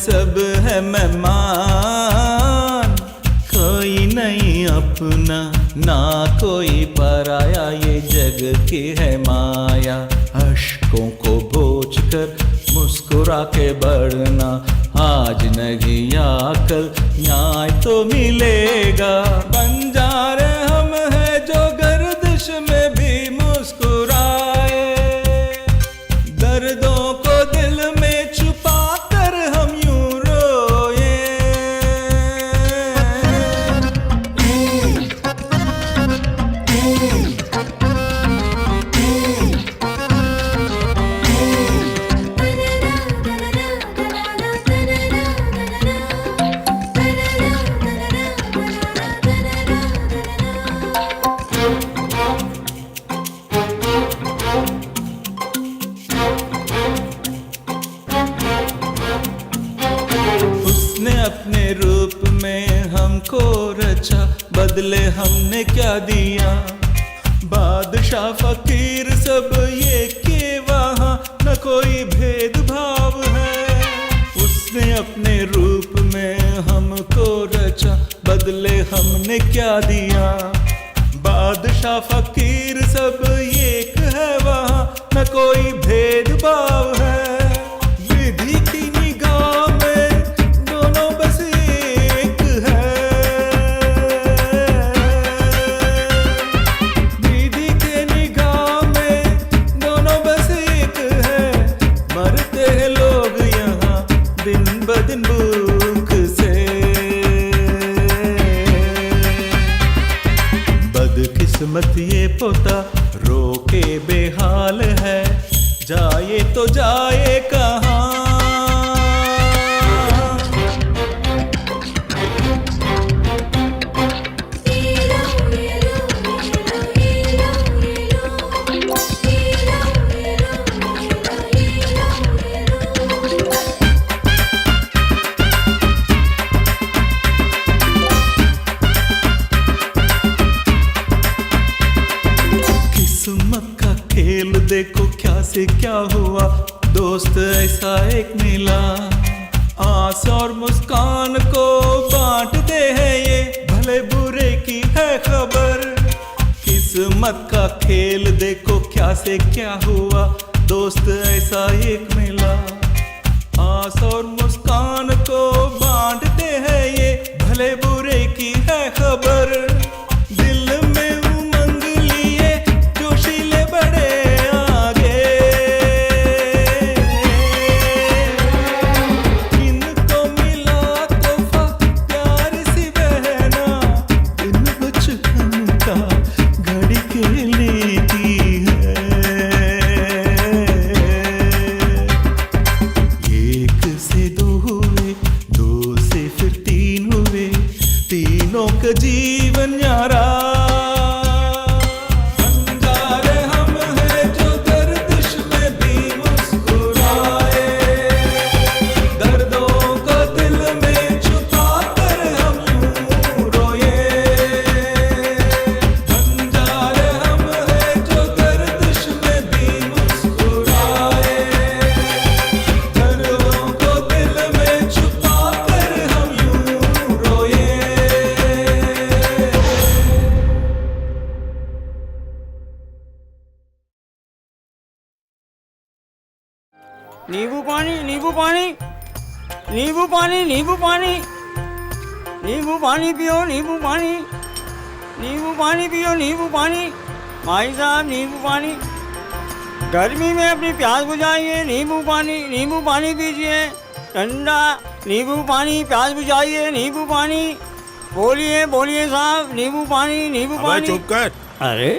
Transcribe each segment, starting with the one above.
सब है मेहमान, कोई नहीं अपना ना कोई पराया, ये जग की है माया। अश्कों को बोझ कर मुस्कुरा के बढ़ना, आज नहीं या कल न्याय तो मिलेगा। बंजारे हम हैं जो गर्दिश में भी मुस्कुराए, दर्दों को दिल में छुपा कर हम यूं रोए। उसने अपने रूप में हमको रचा, बदले हमने क्या दिया। बादशाह फकीर सब ये के वहाँ न कोई भेदभाव है। उसने अपने रूप में हमको रचा, बदले हमने क्या दिया। बादशाह फकीर सब एक है वहाँ न कोई भेदभाव है। विधि की निगाह में दोनों बस एक है, विधि के निगाह में दोनों बस एक है। मरते हैं लोग यहाँ दिन ब दिन भूख से। बदकिस्मत ये पोता रो के बेहाल है, जाए तो जाए कहाँ। किस्मत का खेल देखो क्या से क्या हुआ, दोस्त ऐसा एक मिला। आस और मुस्कान को बांटते हैं ये, भले बुरे की है खबर। किस्मत का खेल देखो क्या से क्या हुआ, दोस्त ऐसा एक मिला। आस और मुस्कान को बांटते हैं ये, भले बुरे की है खबर। दिल में उमंग लिए जोशीले बड़े आगे, इनको मिला तोहफा प्यार सी बहना, इन बचपन का घड़ी खेलने की है। एक से दो हुए, दो से फिर तीन हुए, तीनों का जीवन न्यारा। बंजारे हम हैं जो गर्दिश में भी मुस्कुराए, दर्दों को दिल में छुपा कर हम यूं रोए। बंजारे हम हैं जो गर्दिश में भी मुस्कुराए, दर्दों को दिल में छुपा कर हम यूं रोए। नींबू पानी, नींबू पानी, नींबू पानी, नींबू पानी, नींबू पानी पियो, नींबू पानी, नींबू पानी पियो, नींबू पानी। भाई साहब नींबू पानी, गर्मी में अपनी प्यास बुझाइए। नींबू पानी पीजिए, ठंडा नींबू पानी, प्यास बुझाइए। नींबू पानी, बोलिए बोलिए साहब, नींबू पानी, नींबू पानी। चुप कर। अरे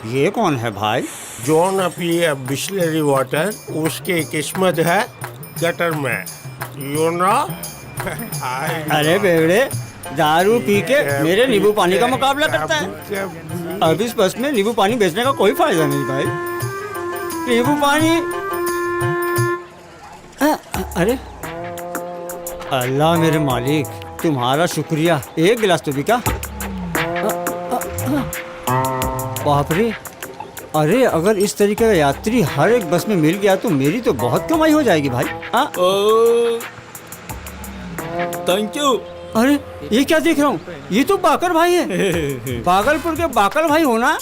ये कौन है भाई? जो न पिए बिस्लरी वाटर उसकी किस्मत है गटर में, यू नो। अरे बेवड़े, दारू पी के मेरे नींबू पानी का मुकाबला करता है। अब इस बस में नींबू पानी बेचने का कोई फायदा नहीं भाई। नींबू पानी। अरे अल्लाह मेरे मालिक, तुम्हारा शुक्रिया। एक गिलास तो बिका। बाप रे, अरे अगर इस तरीके का यात्री हर एक बस में मिल गया तो मेरी तो बहुत कमाई हो जाएगी भाई। Thank you. अरे ये क्या देख रहा हूँ, ये तो बाकर भाई है। भागलपुर के बाकर भाई हो ना?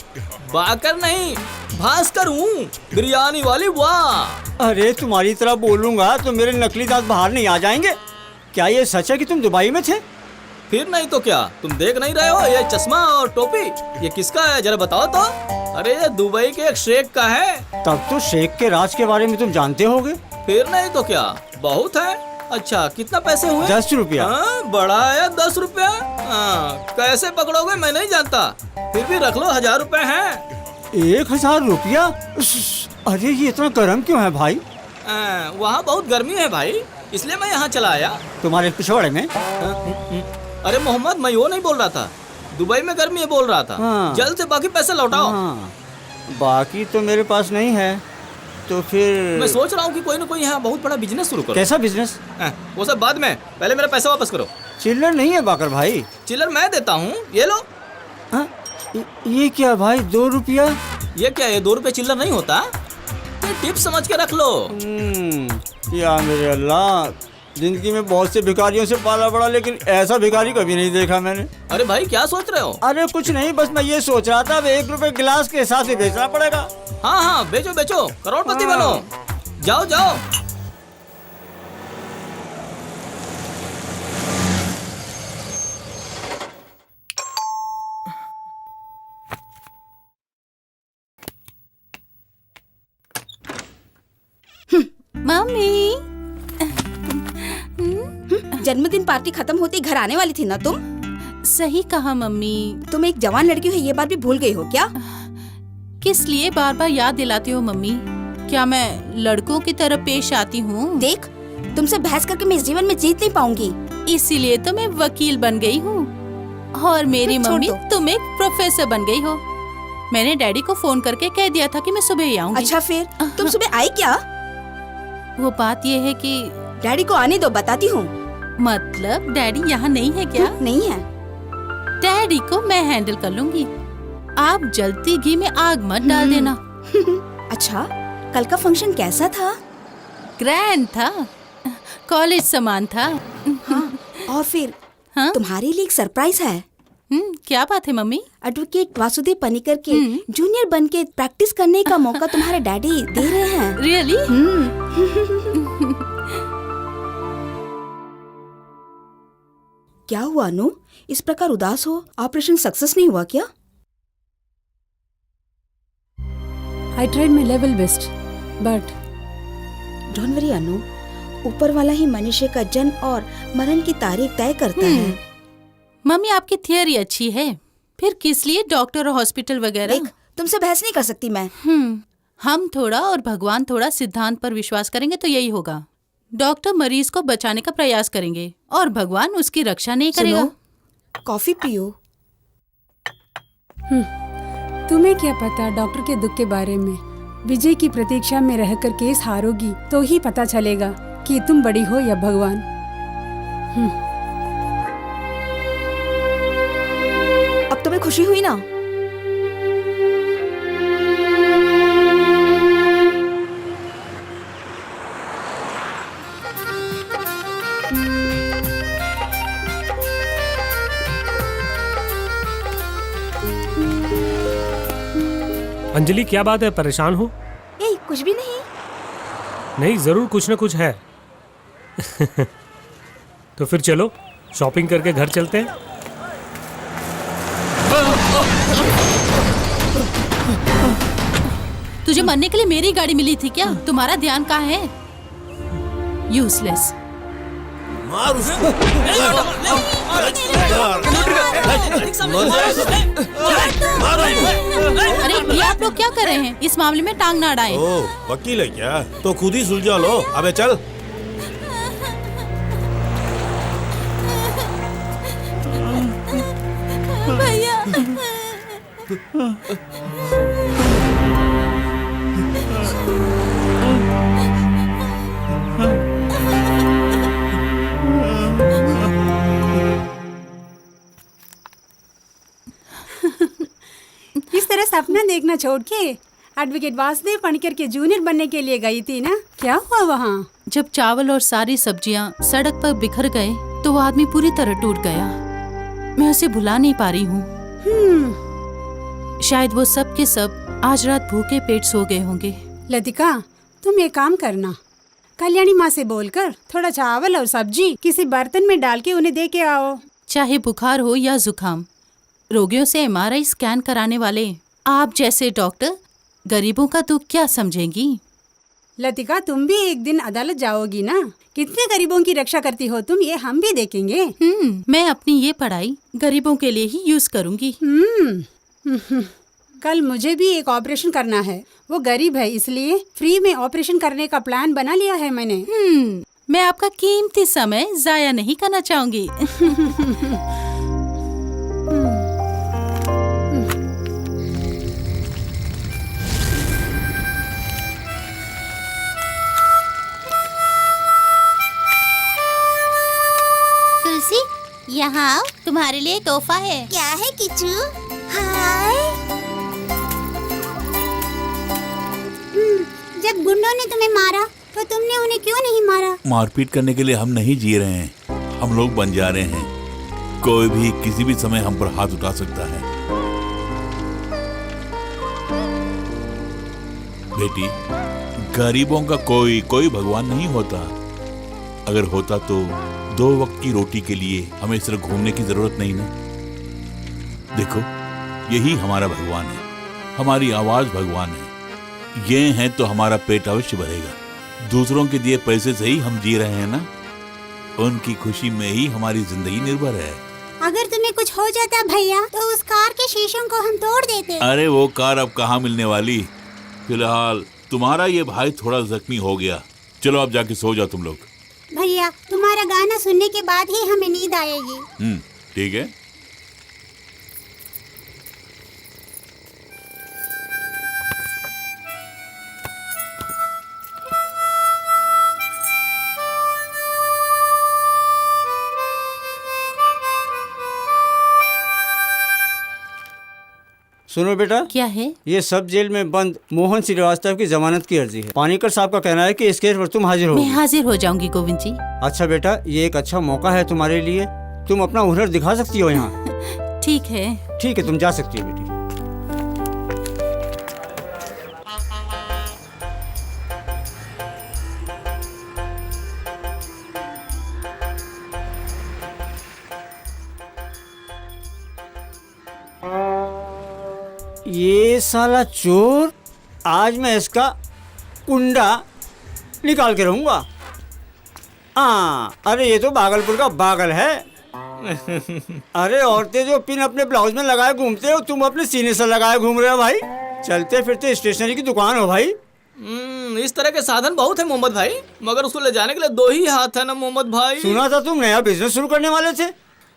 बाकर नहीं, भास्कर हूँ, बिरयानी वाली। वाह! अरे तुम्हारी तरह बोलूंगा तो मेरे नकली दांत बाहर नहीं आ जाएंगे। क्या ये सच है कि तुम दुबई में थे? फिर नहीं तो क्या, तुम देख नहीं रहे हो ये चश्मा और टोपी? ये किसका है जरा बताओ तो। अरे ये दुबई के एक शेख का है। तब तो शेख के राज के बारे में तुम जानते होगे। फिर नहीं तो क्या, बहुत है। अच्छा कितना पैसे हुए? 10 रुपया। बड़ा है 10 रुपया। कैसे पकड़ोगे मैं नहीं जानता, फिर भी रख लो, 1000 रुपए हैं। 1000 रुपया? अरे ये इतना गर्म क्यों है भाई? वहाँ बहुत गर्मी है भाई, इसलिए मैं यहाँ चला आया। तुम्हारे पिछवाड़े में? अरे मोहम्मद, मैं वो नहीं बोल रहा था, दुबई में गर्मी है बोल रहा था। हाँ। जल्द से बाकी पैसे लौटाओ। हाँ, बाकी तो मेरे पास नहीं है, तो फिर मैं सोच रहा हूँ कि कोई ना कोई यहाँ बहुत बड़ा बिजनेस शुरू करो। कैसा बिजनेस? वो सब बाद में, पहले मेरा पैसा वापस करो। चिल्लर नहीं है बाकर भाई। चिल्लर मैं देता हूँ, ये लो। ये क्या भाई, 2 रुपया? ये क्या, ये 2 रुपए चिल्लर नहीं होता? ये टिप समझ के रख लो। या मेरे अल्लाह, जिंदगी में बहुत से भिखारियों से पाला पड़ा, लेकिन ऐसा भिखारी कभी नहीं देखा मैंने। अरे भाई क्या सोच रहे हो? अरे कुछ नहीं, बस मैं ये सोच रहा था, अब 1 रुपए गिलास के हिसाब से बेचना पड़ेगा। हाँ हाँ, बेचो बेचो, करोड़पति हाँ। बनो। जाओ जाओ। मम्मी, जन्मदिन पार्टी खत्म होती घर आने वाली थी ना तुम? सही कहा मम्मी। तुम एक जवान लड़की हो, ये बात भी भूल गई हो क्या? किस लिए बार बार याद दिलाती हो मम्मी? क्या मैं लड़कों की तरह पेश आती हूँ? देख, तुमसे बहस करके मैं इस जीवन में जीत नहीं पाऊंगी। इसीलिए तो मैं वकील बन गई हूँ, और मेरी छोड़ मम्मी दो। तुम एक प्रोफेसर बन गई हो। मैंने डैडी को फोन करके कह दिया था कि मैं सुबह ही आऊंगी। अच्छा फिर तुम सुबह आई क्या? वो बात ये है कि डैडी को आने दो, बताती हूँ। मतलब डैडी यहाँ नहीं है क्या? नहीं है। डैडी को मैं हैंडल कर लूंगी, आप जलती घी में आग मत डाल देना। अच्छा, कल का फंक्शन कैसा था? ग्रैंड था, कॉलेज समान था। हाँ, और फिर हाँ? तुम्हारे लिए एक सरप्राइज है। क्या बात है मम्मी? एडवोकेट वासुदेव पनिकर के जूनियर बन के प्रैक्टिस करने का मौका तुम्हारे डैडी दे रहे हैं। रियली? क्या हुआ अनु, इस प्रकार उदास हो? ऑपरेशन सक्सेस नहीं हुआ क्या? I tried my level best, but don't worry Anu, ऊपर वाला ही मनुष्य का जन्म और मरण की तारीख तय करता है। मम्मी आपकी थियरी अच्छी है, फिर किस लिए डॉक्टर और हॉस्पिटल वगैरह? देख, तुमसे बहस नहीं कर सकती मैं। हम थोड़ा और भगवान थोड़ा सिद्धांत पर विश्वास करेंगे तो यही होगा। डॉक्टर मरीज को बचाने का प्रयास करेंगे और भगवान उसकी रक्षा नहीं करेगा। सुनो, कॉफी पियो। तुम्हें क्या पता डॉक्टर के दुख के बारे में। विजय की प्रतीक्षा में रहकर केस हारोगी तो ही पता चलेगा कि तुम बड़ी हो या भगवान। अब तुम्हें खुशी हुई ना? अंजलि क्या बात है, परेशान हो? कुछ भी नहीं। नहीं, जरूर कुछ ना कुछ है। तो फिर चलो शॉपिंग करके घर चलते हैं। तुझे मरने के लिए मेरी गाड़ी मिली थी क्या? तुम्हारा ध्यान कहाँ है? यूजलेस। मार उसको। अरे ये आप लोग क्या कर रहे हैं? इस मामले में टांग ना अड़ाएं। ओह, वकील है क्या? तो खुद ही सुलझा लो। अबे चल। भैया। इस तरह सपना देखना छोड़ के एडवोकेट वासुदेव पणिकर के जूनियर बनने के लिए गई थी ना, क्या हुआ वहाँ? जब चावल और सारी सब्जियां सड़क पर बिखर गए तो वो आदमी पूरी तरह टूट गया। मैं उसे भुला नहीं पा रही हूँ। शायद वो सब के सब आज रात भूखे पेट सो गए होंगे। लतिका, तुम एक काम करना, कल्याणी माँ से बोलकर थोड़ा चावल और सब्जी किसी बर्तन में डाल के उन्हें दे के आओ। चाहे बुखार हो या जुकाम, रोगियों से एमआरआई स्कैन कराने वाले आप जैसे डॉक्टर गरीबों का दुख क्या समझेंगी? लतिका, तुम भी एक दिन अदालत जाओगी ना, कितने गरीबों की रक्षा करती हो तुम, ये हम भी देखेंगे। मैं अपनी ये पढ़ाई गरीबों के लिए ही यूज करूंगी। कल मुझे भी एक ऑपरेशन करना है, वो गरीब है इसलिए फ्री में ऑपरेशन करने का प्लान बना लिया है मैंने। मैं आपका कीमती समय जाया नहीं करना चाहूंगी। तुलसी, यहाँ आओ, तुम्हारे लिए तोहफा है। क्या है किच्चू? हाय। जब गुंडों ने तुम्हें मारा तो तुमने उन्हें क्यों नहीं मारा? मारपीट करने के लिए हम नहीं जी रहे हैं, हम लोग बन जा रहे हैं। कोई भी किसी भी समय हम पर हाथ उठा सकता है। बेटी, गरीबों का कोई भगवान नहीं होता। अगर होता तो 2 वक्त की रोटी के लिए हमें सिर्फ घूमने की जरूरत नहीं ना। देखो, यही हमारा भगवान है, हमारी आवाज भगवान है। ये हैं तो हमारा पेट अवश्य भरेगा। दूसरों के दिए पैसे से ही हम जी रहे हैं ना, उनकी खुशी में ही हमारी जिंदगी निर्भर है। अगर तुम्हें कुछ हो जाता भैया तो उस कार के शीशों को हम तोड़ देते। अरे वो कार अब कहाँ मिलने वाली। फिलहाल तुम्हारा ये भाई थोड़ा जख्मी हो गया। चलो अब जाके सो जाओ तुम लोग। भैया, तुम्हारा गाना सुनने के बाद ही हमें नींद आएगी। ठीक है। सुनो बेटा, क्या है? ये सब जेल में बंद मोहन श्रीवास्तव की जमानत की अर्जी है। पानीकर साहब का कहना है कि इस केस पर तुम हाजिर हो। मैं हाजिर हो जाऊंगी गोविंद जी। अच्छा बेटा, ये एक अच्छा मौका है तुम्हारे लिए, तुम अपना हुनर दिखा सकती हो यहाँ। ठीक है। ठीक है, तुम जा सकती हो बेटी। ये साला चोर, आज मैं इसका कुंडा निकाल के रहूंगा। अरे ये तो भागलपुर का बागल है। अरे औरतें जो पिन अपने ब्लाउज में लगाए घूमते हो, तुम अपने सीने से लगाए घूम रहे हो भाई। चलते फिरते स्टेशनरी की दुकान हो भाई। इस तरह के साधन बहुत है मोहम्मद भाई, मगर उसको ले जाने के लिए 2 ही हाथ है ना मोहम्मद भाई। सुना था तुम नया बिजनेस शुरू करने वाले थे।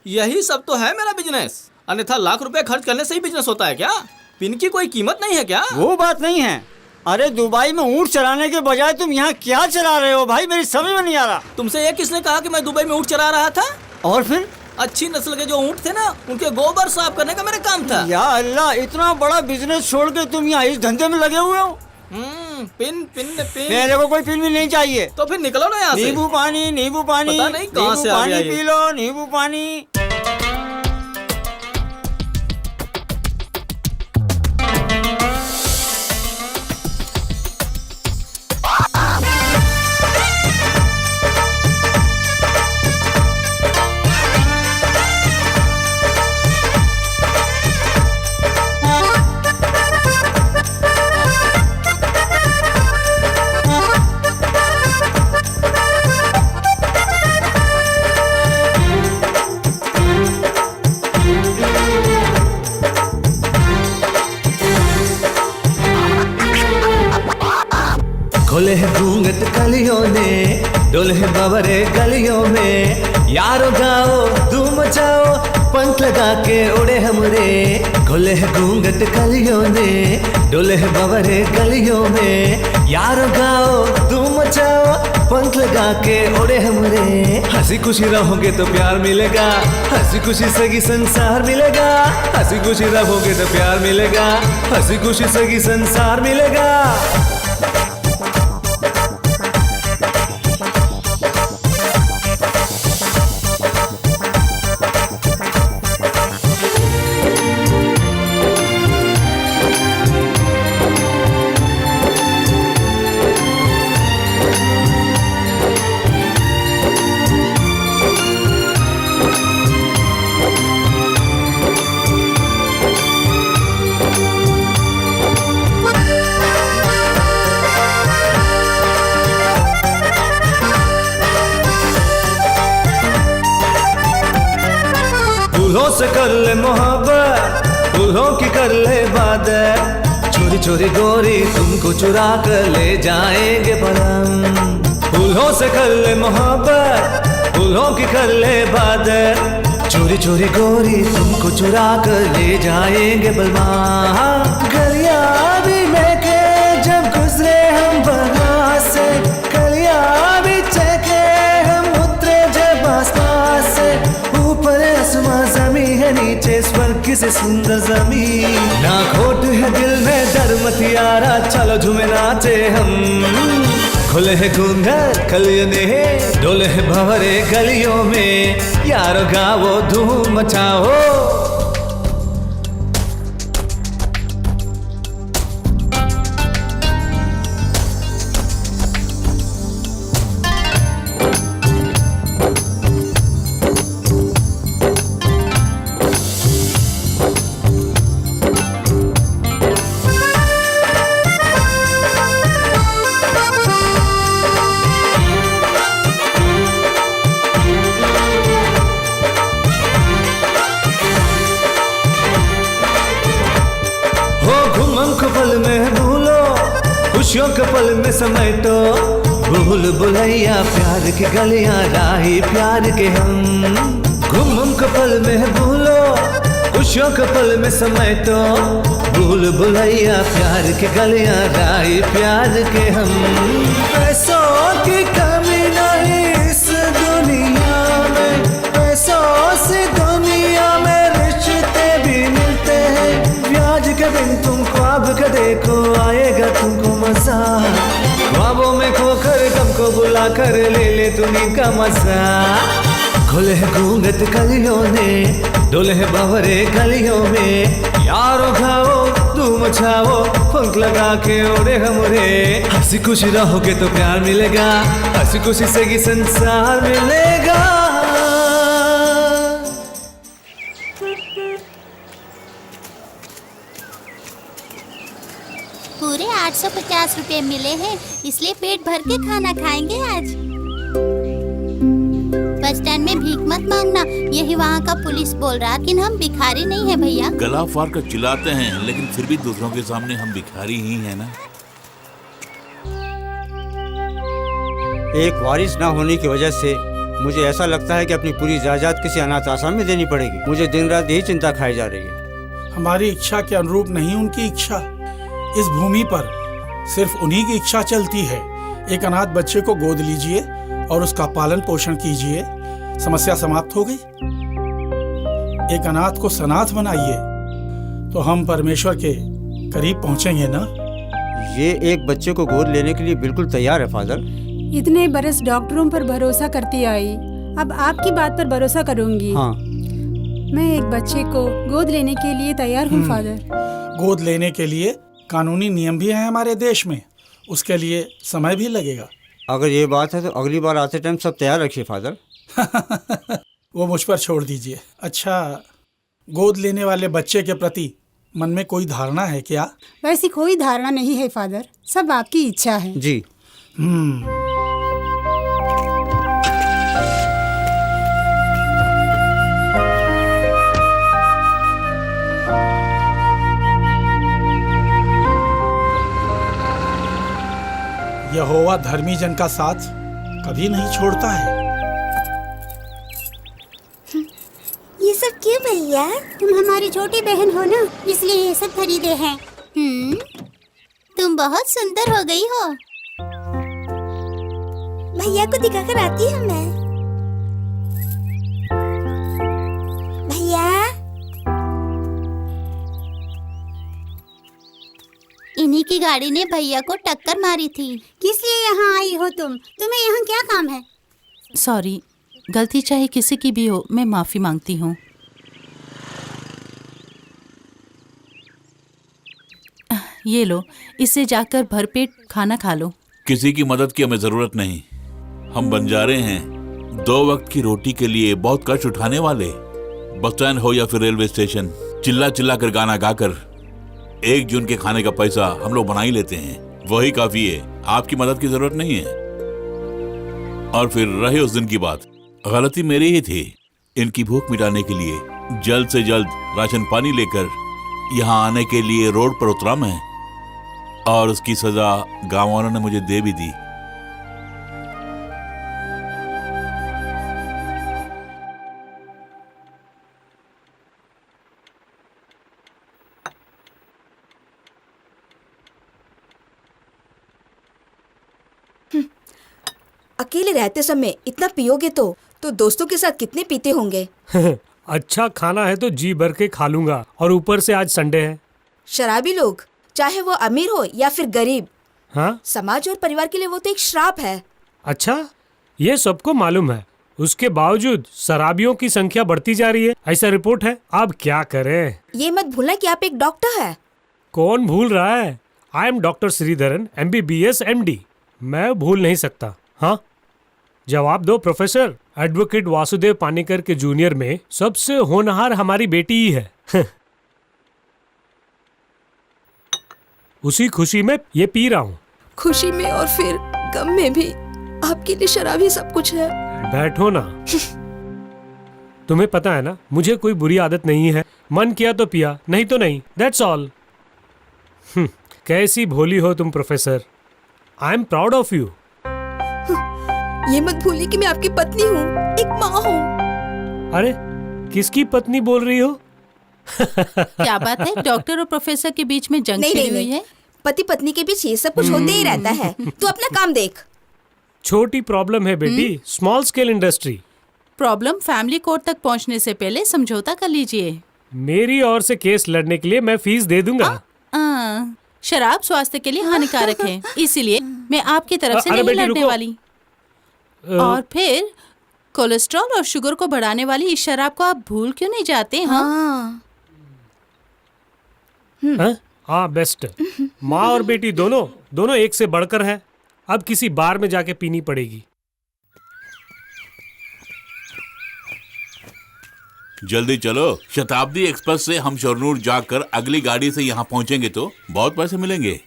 यही सब तो है मेरा बिजनेस, अन्यथा लाख रुपए खर्च करने से ही बिजनेस होता है क्या? पिन की कोई कीमत नहीं है क्या? वो बात नहीं है। अरे दुबई में ऊँट चलाने के बजाय तुम यहाँ क्या चला रहे हो भाई, मेरी समझ में नहीं आ रहा। तुमसे ये किसने कहा कि मैं दुबई में ऊँट चला रहा था? और फिर अच्छी नस्ल के जो ऊँट थे ना, उनके गोबर साफ करने का मेरा काम था। या अल्लाह, इतना बड़ा बिजनेस छोड़ के तुम यहाँ इस धंधे में लगे हुए हो। पिन पिन पिन मेरे को कोई पिन भी नहीं चाहिए। तो फिर निकलो ना यहाँ से। नींबू पानी, नींबू पानी, पता नहीं कहाँ से आ गया ये। पी लो, नींबू पानी। खोले है घूंघट कलियों ने, डोले है बवरे गलियों में, यारो गाओ धूम मचाओ, पंख लगा के उड़े हमरे। खोले है घूंघट कलियों ने, डोले है बवरे गलियों में, यारो गाओ धूम मचाओ, पंख लगा के उड़े हमरे। हंसी खुशी रहोगे तो प्यार मिलेगा, हंसी खुशी सगी संसार मिलेगा। हंसी खुशी रहोगे तो प्यार मिलेगा, हंसी खुशी सगी संसार मिलेगा। दूल्हों से कर ले मोहब्बत, दूल्हों की कर ले इबादत। चोरी चोरी गोरी तुमको चुरा कर ले जाएंगे परम। दूल्हों से कर ले मोहब्बत, दूल्हों की कर ले इबादत। चोरी चोरी गोरी तुमको चुरा कर ले जाएंगे बलमा। गलियां भी महके जब गुजरे हम बहार से, गलियां भी चहके हम उतरे जब आसमान से। ऊपर आसमां जमी है, नीचे स्वर्ग से सुंदर जमीन। ना खोट है दिल में डर मत यारा, चलो झूमे नाचे हम। खुले है घूंघट कलियों ने, डोले है भंवरे गलियों में। यारो गाओ धूम मचाओ। पल में भूलो, खुशियों के पल में समेटो। भूल भुलैया प्यार की गलियां, राही प्यार के हम। घुम के पल में भूलो, खुशियों के पल में समेटो। भूल भुलैया प्यार की गलियां, राही प्यार के हम। पैसों की कमी नहीं इस दुनिया में, पैसों से दुनिया में रिश्ते भी मिलते हैं। ब्याज के दिन तुम ख्वाब के देखो, आएगा तुमको मजा। ख्वाबों में खोकर तुमको बुला कर ले ले तुम्हें का मजा। खुले है घूंघट कलियों ने, डोले है भंवरे गलियों में। यारो खाओ धूम मचाओ, पंख लगा के उड़े हमरे। हंसी खुशी रहोगे तो प्यार मिलेगा, हंसी खुशी से ही संसार मिलेगा। पूरे 850 रुपए मिले हैं, इसलिए पेट भर के खाना खाएंगे आज। बस स्टैंड में भीख मत मांगना, यही वहाँ का पुलिस बोल रहा, लेकिन हम भिखारी नहीं है भैया। गला फाड़ कर चिल्लाते हैं, लेकिन फिर भी दूसरों के सामने हम भिखारी ही हैं ना। एक वारिस ना होने की वजह से मुझे ऐसा लगता है कि अपनी पूरी जायदाद किसी अनाथ आश्रम में देनी पड़ेगी। मुझे दिन रात यही चिंता खाई जा रही है। हमारी इच्छा के अनुरूप नहीं उनकी इच्छा। इस भूमि पर सिर्फ उन्हीं की इच्छा चलती है। एक अनाथ बच्चे को गोद लीजिए और उसका पालन पोषण कीजिए, समस्या समाप्त हो गई। एक अनाथ को सनाथ बनाइए तो हम परमेश्वर के करीब पहुंचेंगे ना। ये एक बच्चे को गोद लेने के लिए बिल्कुल तैयार है फादर। इतने बरस डॉक्टरों पर भरोसा करती आई, अब आपकी बात पर भरोसा करूंगी। हाँ। मैं एक बच्चे को गोद लेने के लिए तैयार हूँ फादर। गोद लेने के लिए कानूनी नियम भी हैं हमारे देश में, उसके लिए समय भी लगेगा। अगर ये बात है तो अगली बार आते टाइम सब तैयार रखिए फादर। वो मुझ पर छोड़ दीजिए। अच्छा, गोद लेने वाले बच्चे के प्रति मन में कोई धारणा है क्या? वैसी कोई धारणा नहीं है फादर, सब आपकी इच्छा है। जी। यहोवा धर्मी जन का साथ कभी नहीं छोड़ता है। ये सब क्यों भैया? तुम हमारी छोटी बहन हो ना, इसलिए ये सब खरीदे हैं। तुम बहुत सुंदर हो गई हो। भैया को दिखाकर आती हूँ मैं। भैया, इन्हीं की गाड़ी ने भैया को टक्कर मारी थी। किस लिए यहाँ आई हो तुम? तुम्हें यहाँ क्या काम है? सॉरी, गलती चाहे किसी की भी हो, मैं माफी मांगती हूँ। ये लो, इससे जाकर भरपेट खाना खा लो। किसी की मदद की हमें जरूरत नहीं। हम बंजारे हैं, 2 वक्त की रोटी के लिए बहुत कष्ट उठाने वाले। बस स्टैंड हो या फिर रेलवे स्टेशन, चिल्ला चिल्ला कर गाना गाकर 1 जून के खाने का पैसा हम लोग बना ही लेते हैं। वही काफी है, आपकी मदद की जरूरत नहीं है। और फिर रहे उस दिन की बात, गलती मेरी ही थी। इनकी भूख मिटाने के लिए जल्द से जल्द राशन पानी लेकर यहाँ आने के लिए रोड पर उतरा मैं, और उसकी सजा गांव वालों ने मुझे दे भी दी। अकेले रहते समय इतना पियोगे तो दोस्तों के साथ कितने पीते होंगे। अच्छा खाना है तो जी भर के खा लूंगा, और ऊपर से आज संडे है। शराबी लोग, चाहे वो अमीर हो या फिर गरीब, हाँ, समाज और परिवार के लिए वो तो एक श्राप है। अच्छा, ये सबको मालूम है, उसके बावजूद शराबियों की संख्या बढ़ती जा रही है, ऐसा रिपोर्ट है। अब क्या करें? ये मत भूलना कि आप एक डॉक्टर है। कौन भूल रहा है? I am doctor Sreedharan, MBBS MD। मैं भूल नहीं सकता। हाँ, जवाब दो प्रोफेसर। एडवोकेट वासुदेव पानीकर के जूनियर में सबसे होनहार हमारी बेटी ही है। उसी खुशी में ये पी रहा हूँ। खुशी में और फिर गम में भी आपके लिए शराब ही सब कुछ है। बैठो ना। तुम्हें पता है ना, मुझे कोई बुरी आदत नहीं है। मन किया तो पिया, नहीं तो नहीं। That's all. कैसी भोली हो तुम professor. I am proud of you. ये मत भूलिए कि मैं आपकी पत्नी हूँ, एक माँ हूँ। अरे, किसकी पत्नी बोल रही हो? क्या बात है, डॉक्टर और प्रोफेसर के बीच में जंग छिड़ी हुई है? पति पत्नी के बीच ये सब कुछ होते ही रहता है। तू अपना काम देख। छोटी प्रॉब्लम है बेटी, small scale industry. Problem family court तक पहुंचने से पहले समझौता कर लीजिए। मेरी ओर से केस लड़ने के लिए मैं फीस दे दूंगा। शराब स्वास्थ्य के लिए हानिकारक है, इसीलिए मैं आपकी तरफ से नहीं लड़ने वाली। और फिर कोलेस्ट्रॉल और शुगर को बढ़ाने वाली इस शराब को आप भूल क्यों नहीं जाते? हाँ, बेस्ट। माँ और बेटी दोनों एक से बढ़कर है। अब किसी बार में जाके पीनी पड़ेगी। जल्दी चलो, शताब्दी एक्सप्रेस से हम शरनूर जाकर अगली गाड़ी से यहाँ पहुँचेंगे तो बहुत पैसे मिलेंगे।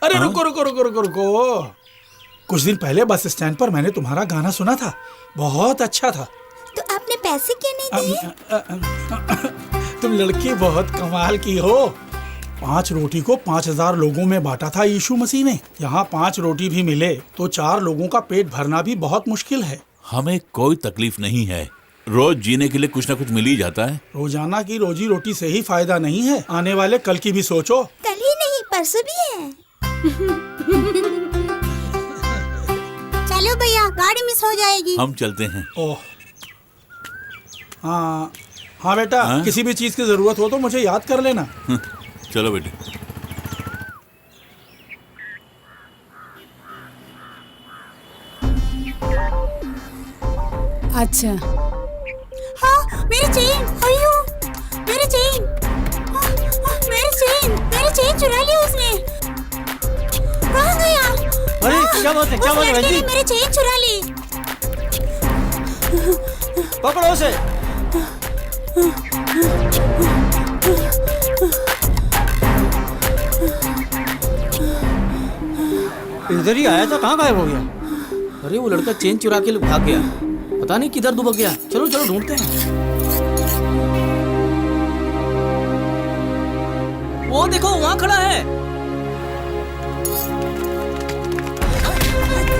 अरे रुको रुको रुको रुको रुको। कुछ दिन पहले बस स्टैंड पर मैंने तुम्हारा गाना सुना था, बहुत अच्छा था। तो आपने पैसे क्यों नहीं दिए? तुम लड़की बहुत कमाल की हो। 5 रोटी को 5000 लोगों में बांटा था यीशु मसीह ने। यहाँ 5 रोटी भी मिले तो 4 लोगों का पेट भरना भी बहुत मुश्किल है। हमें कोई तकलीफ नहीं है, रोज जीने के लिए कुछ ना कुछ मिल ही जाता है। रोजाना की रोजी रोटी से ही फायदा नहीं है, आने वाले कल की भी सोचो। कल ही नहीं, परसों भी है। चलो भैया, गाड़ी मिस हो जाएगी। हम चलते हैं। ओह हाँ बेटा, किसी भी चीज की जरूरत हो तो मुझे याद कर लेना। चलो बेटे। अच्छा, हाँ, मेरी चेन, अयो, मेरी चेन, मेरी चेन चुरा ली उसने। कहाँ गया? अरे क्या बात है, क्या बात है बहन जी? मेरी चेन चुरा ली। पकड़ो उसे। इधर ही आया था, कहाँ गायब हो गया? अरे वो लड़का चेन चुरा के भाग गया, पता नहीं किधर दुबक गया। चलो चलो ढूंढते हैं। वो देखो वहाँ खड़ा है।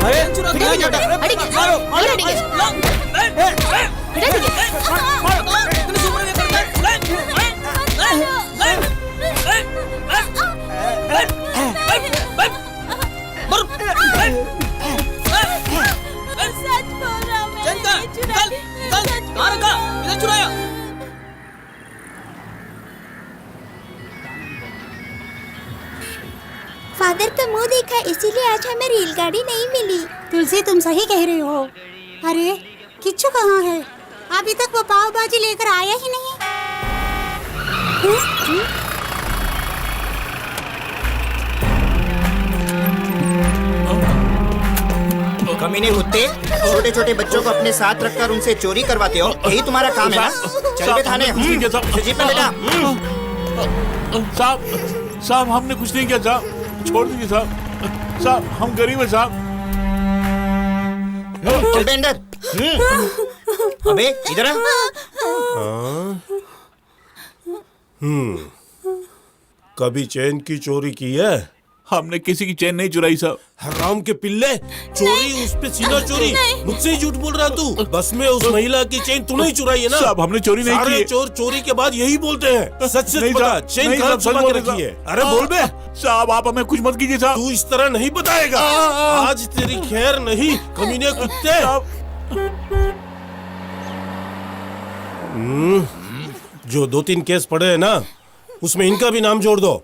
अरे चुरा के मारो मारो कहाँ रखा? किधर चुराया? फादर का मुंह देखा, इसीलिए आज हमें रेलगाड़ी नहीं मिली। तुलसी, तुम सही कह रही हो। अरे किच्चू कहाँ है? अभी तक वो पाव भाजी लेकर आया ही नहीं। कमीने कुत्ते, छोटे छोटे बच्चों को अपने साथ रखकर उनसे चोरी करवाते हो, यही तुम्हारा काम है ना? चल बे थाने। जीप में बेटा। साहब हमने कुछ नहीं किया साहब, छोड़ दीजिए साहब। साहब हम गरीब हैं साहब। चल बे अंदर। अबे इधर आ। कभी चैन की चोरी की है? हमने किसी की चैन नहीं चुराई साहब। हराम के पिल्ले, चोरी उस पे सीना चोरी। मुझसे ही झूठ बोल रहा तू। बस में उस महिला की चेन तूने ही चुराई है ना? साहब हमने चोरी नहीं की। सारे चोर चोरी के बाद यही बोलते हैं। सच सच बता, चेन कहाँ छुपा के रखी है? अरे बोल बे। साहब आप हमें कुछ मत कीजिए साहब। तू इस तरह नहीं बताएगा। आज तेरी खैर नहीं, कमीने कुत्ते। जो 2-3 केस पड़े हैं ना, उसमें इनका भी नाम जोड़ दो।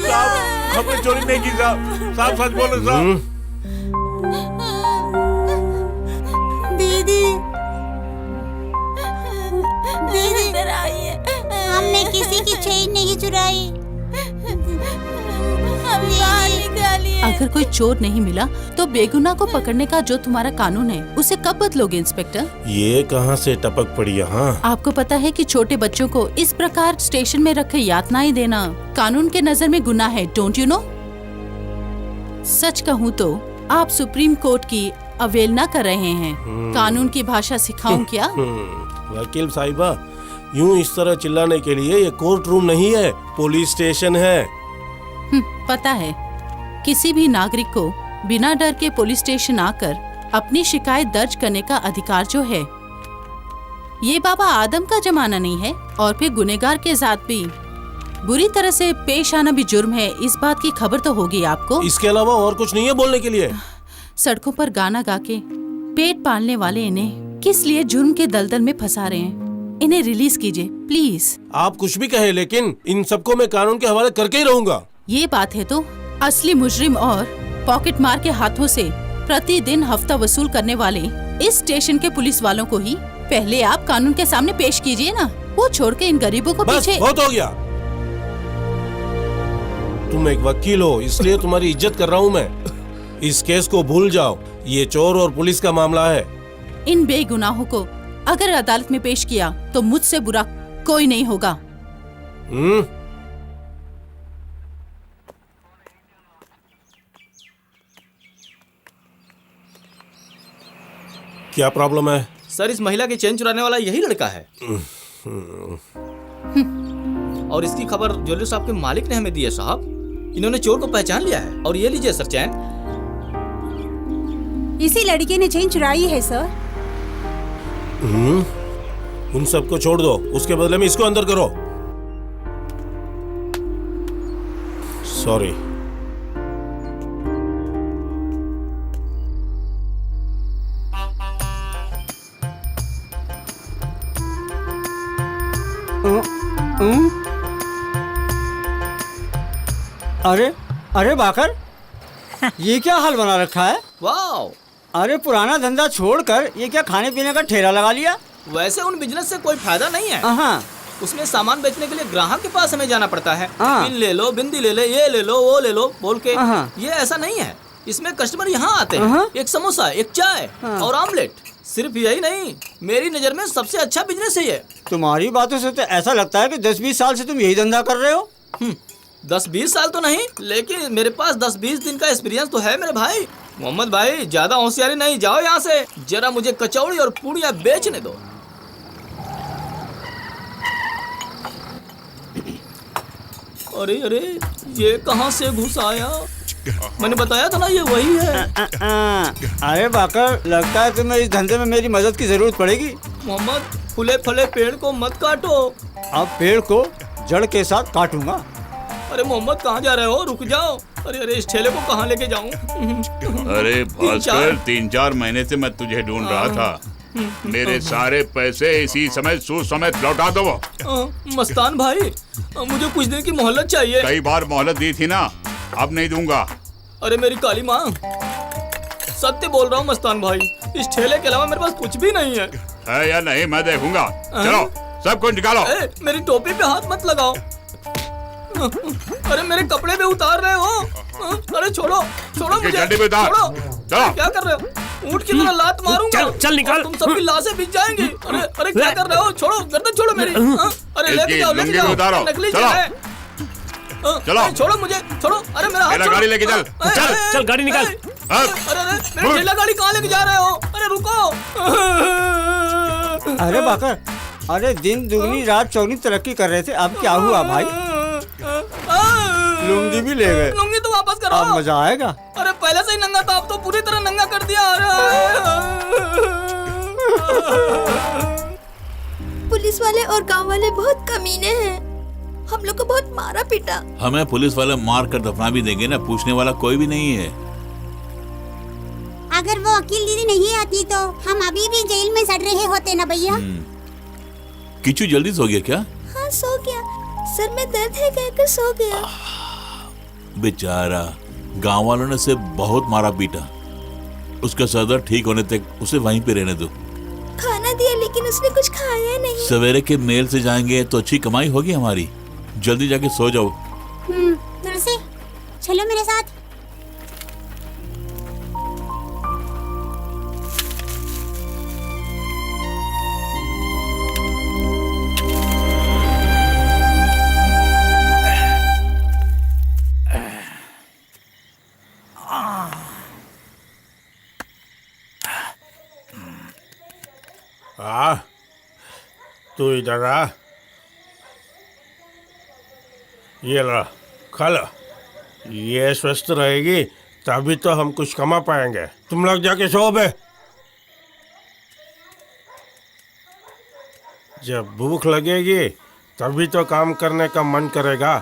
साहब हमने चोरी नहीं की साहब। साहब सच बोलो साहब। दीदी, दीदी इधर आइए। हमने किसी की चेन नहीं चुराई। अगर कोई चोर नहीं मिला तो बेगुनाह को पकड़ने का जो तुम्हारा कानून है उसे कब बदलोगे इंस्पेक्टर? ये कहाँ से टपक पड़ी यहाँ? आपको पता है कि छोटे बच्चों को इस प्रकार स्टेशन में रखे यातनाएं देना कानून के नजर में गुनाह है, डोंट यू नो? सच कहूँ तो आप सुप्रीम कोर्ट की अवहेलना कर रहे हैं। कानून की भाषा सिखाऊं क्या? वकील साहिबा, यूं इस तरह चिल्लाने के लिए ये कोर्ट रूम नहीं है, पुलिस स्टेशन है। पता है, किसी भी नागरिक को बिना डर के पुलिस स्टेशन आकर अपनी शिकायत दर्ज करने का अधिकार जो है, ये बाबा आदम का जमाना नहीं है। और फिर गुनहगार के साथ भी बुरी तरह से पेश आना भी जुर्म है, इस बात की खबर तो होगी आपको। इसके अलावा और कुछ नहीं है बोलने के लिए? सड़कों पर गाना गा के पेट पालने वाले इन्हें किस लिए जुर्म के दलदल में फंसा रहे हैं? इन्हें रिलीज कीजिए प्लीज। आप कुछ भी कहे, लेकिन इन सबको मैं कानून के हवाले करके ही रहूंगा। ये बात है तो असली मुजरिम और पॉकेट मार के हाथों से प्रतिदिन हफ्ता वसूल करने वाले इस स्टेशन के पुलिस वालों को ही पहले आप कानून के सामने पेश कीजिए ना। वो छोड़ के इन गरीबों को बस पीछे। बहुत हो गया। तुम एक वकील हो, इसलिए तुम्हारी इज्जत कर रहा हूँ मैं। इस केस को भूल जाओ, ये चोर और पुलिस का मामला है। इन बेगुनाहों को अगर अदालत में पेश किया तो मुझसे बुरा कोई नहीं होगा। क्या प्रॉब्लम है? सर इस महिला की चेन चुराने वाला यही लड़का है। और इसकी खबर ज्वेलरी शॉप के मालिक ने हमें दी है साहब। इन्होंने चोर को पहचान लिया है। और ये लीजिए सर चैन। इसी लड़के ने चेन चुराई है सर। उन सबको छोड़ दो, उसके बदले में इसको अंदर करो। सॉरी। अरे अरे बाकर, ये क्या हाल बना रखा है? वाओ! अरे पुराना धंधा छोड़कर ये क्या खाने पीने का ठेला लगा लिया? वैसे उन बिजनेस से कोई फायदा नहीं है। हाँ। उसमें सामान बेचने के लिए ग्राहक के पास हमें जाना पड़ता है। पिन ले लो, बिंदी ले ले, ये ले लो, वो ले लो बोल के। ये ऐसा नहीं है। इसमें कस्टमर यहाँ आते हैं, एक समोसा, एक चाय और ऑमलेट। सिर्फ यही नहीं, मेरी नजर में सबसे अच्छा बिजनेस है ये। तुम्हारी बातों से तो ऐसा लगता है कि 10-20 साल से तुम यही धंधा कर रहे हो। 10-20 साल तो नहीं, लेकिन मेरे पास 10-20 दिन का एक्सपीरियंस तो है मेरे भाई। मोहम्मद भाई, ज्यादा होशियारी नहीं, जाओ यहाँ से। जरा मुझे कचौड़ी और पूड़ियाँ बेचने दो। अरे अरे, ये कहाँ से घुस आया? मैंने बताया था ना, ये वही है। अरे बाकर, लगता है तुम्हें इस धंधे में मेरी मदद की जरूरत पड़ेगी। मोहम्मद, फूले फले पेड़ को मत काटो। अब पेड़ को जड़ के साथ काटूंगा। अरे मोहम्मद कहाँ जा रहे हो? रुक जाओ। अरे अरे इस ठेले को कहाँ लेके जाऊँ? अरे भास्कर, 3-4 महीने से मैं तुझे ढूंढ रहा था। मेरे सारे पैसे इसी समय सूद समेत लौटा दो। मस्तान भाई, मुझे कुछ दिन की मोहलत चाहिए। कई बार मोहलत दी थी ना, अब नहीं दूंगा। अरे मेरी काली माँ, सत्य बोल रहा हूँ मस्तान भाई, इस ठेले के अलावा मेरे पास कुछ भी नहीं है या नहीं मैं देखूंगा। चलो सब कुछ निकालो। मेरी टोपी पे हाथ मत लगाओ। अरे मेरे कपड़े भी उतार रहे हो। अरे छोड़ो छोड़ो मुझे। जल्दी में उतार। छोड़ो। चलो। क्या कर रहे हो? ऊँट की तरह लात मारूंगा। चल निकाल। तुम सबकी लाशें बिक जाएंगी। अरे अरे क्या कर रहे हो? छोड़ो, गर्दन छोड़ो मेरी। अरे लेके जाओ लेके जाओ। नकली है। चलो छोड़ो मुझे, छोड़ो। अरे मेरा हाथ गाड़ी लेके चल। चल चल गाड़ी निकाल। अरे मेरी ठेला गाड़ी कहाँ लेके जा रहे हो? अरे रुको। अरे बाकर, अरे दिन दुगनी रात चौगनी तरक्की कर रहे थे, अब क्या हुआ भाई? लुंगी भी ले गए। लुंगी तो वापस करो। अब मजा आएगा। अरे पहले से ही नंगा था, अब तो पूरी तरह नंगा कर दिया। पुलिस वाले और गांव वाले बहुत कमीने हैं, हम लोग को बहुत मारा पीटा। हमें पुलिस वाले मार कर दफना भी देंगे ना, पूछने वाला कोई भी नहीं है। अगर वो वकील दीदी नहीं आती तो हम अभी भी जेल में सड़ रहे होते ना भैया। किचू जल्दी सो गया क्या? हाँ सो गया, सर में दर्द है कहकर सो गया। बेचारा, गांव वालों ने उसे बहुत मारा पीटा। उसका सर दर्द ठीक होने तक उसे वहीं पे रहने दो। खाना दिया लेकिन उसने कुछ खाया नहीं। सवेरे के मेल से जाएंगे तो अच्छी कमाई होगी हमारी। जल्दी जाके सो जाओ। तुलसी चलो मेरे साथ। तू इधर आ। ये ला, खा लो। ये स्वस्थ रहेगी तभी तो हम कुछ कमा पाएंगे। तुम लोग जाके सो बे। जब भूख लगेगी तभी तो काम करने का मन करेगा।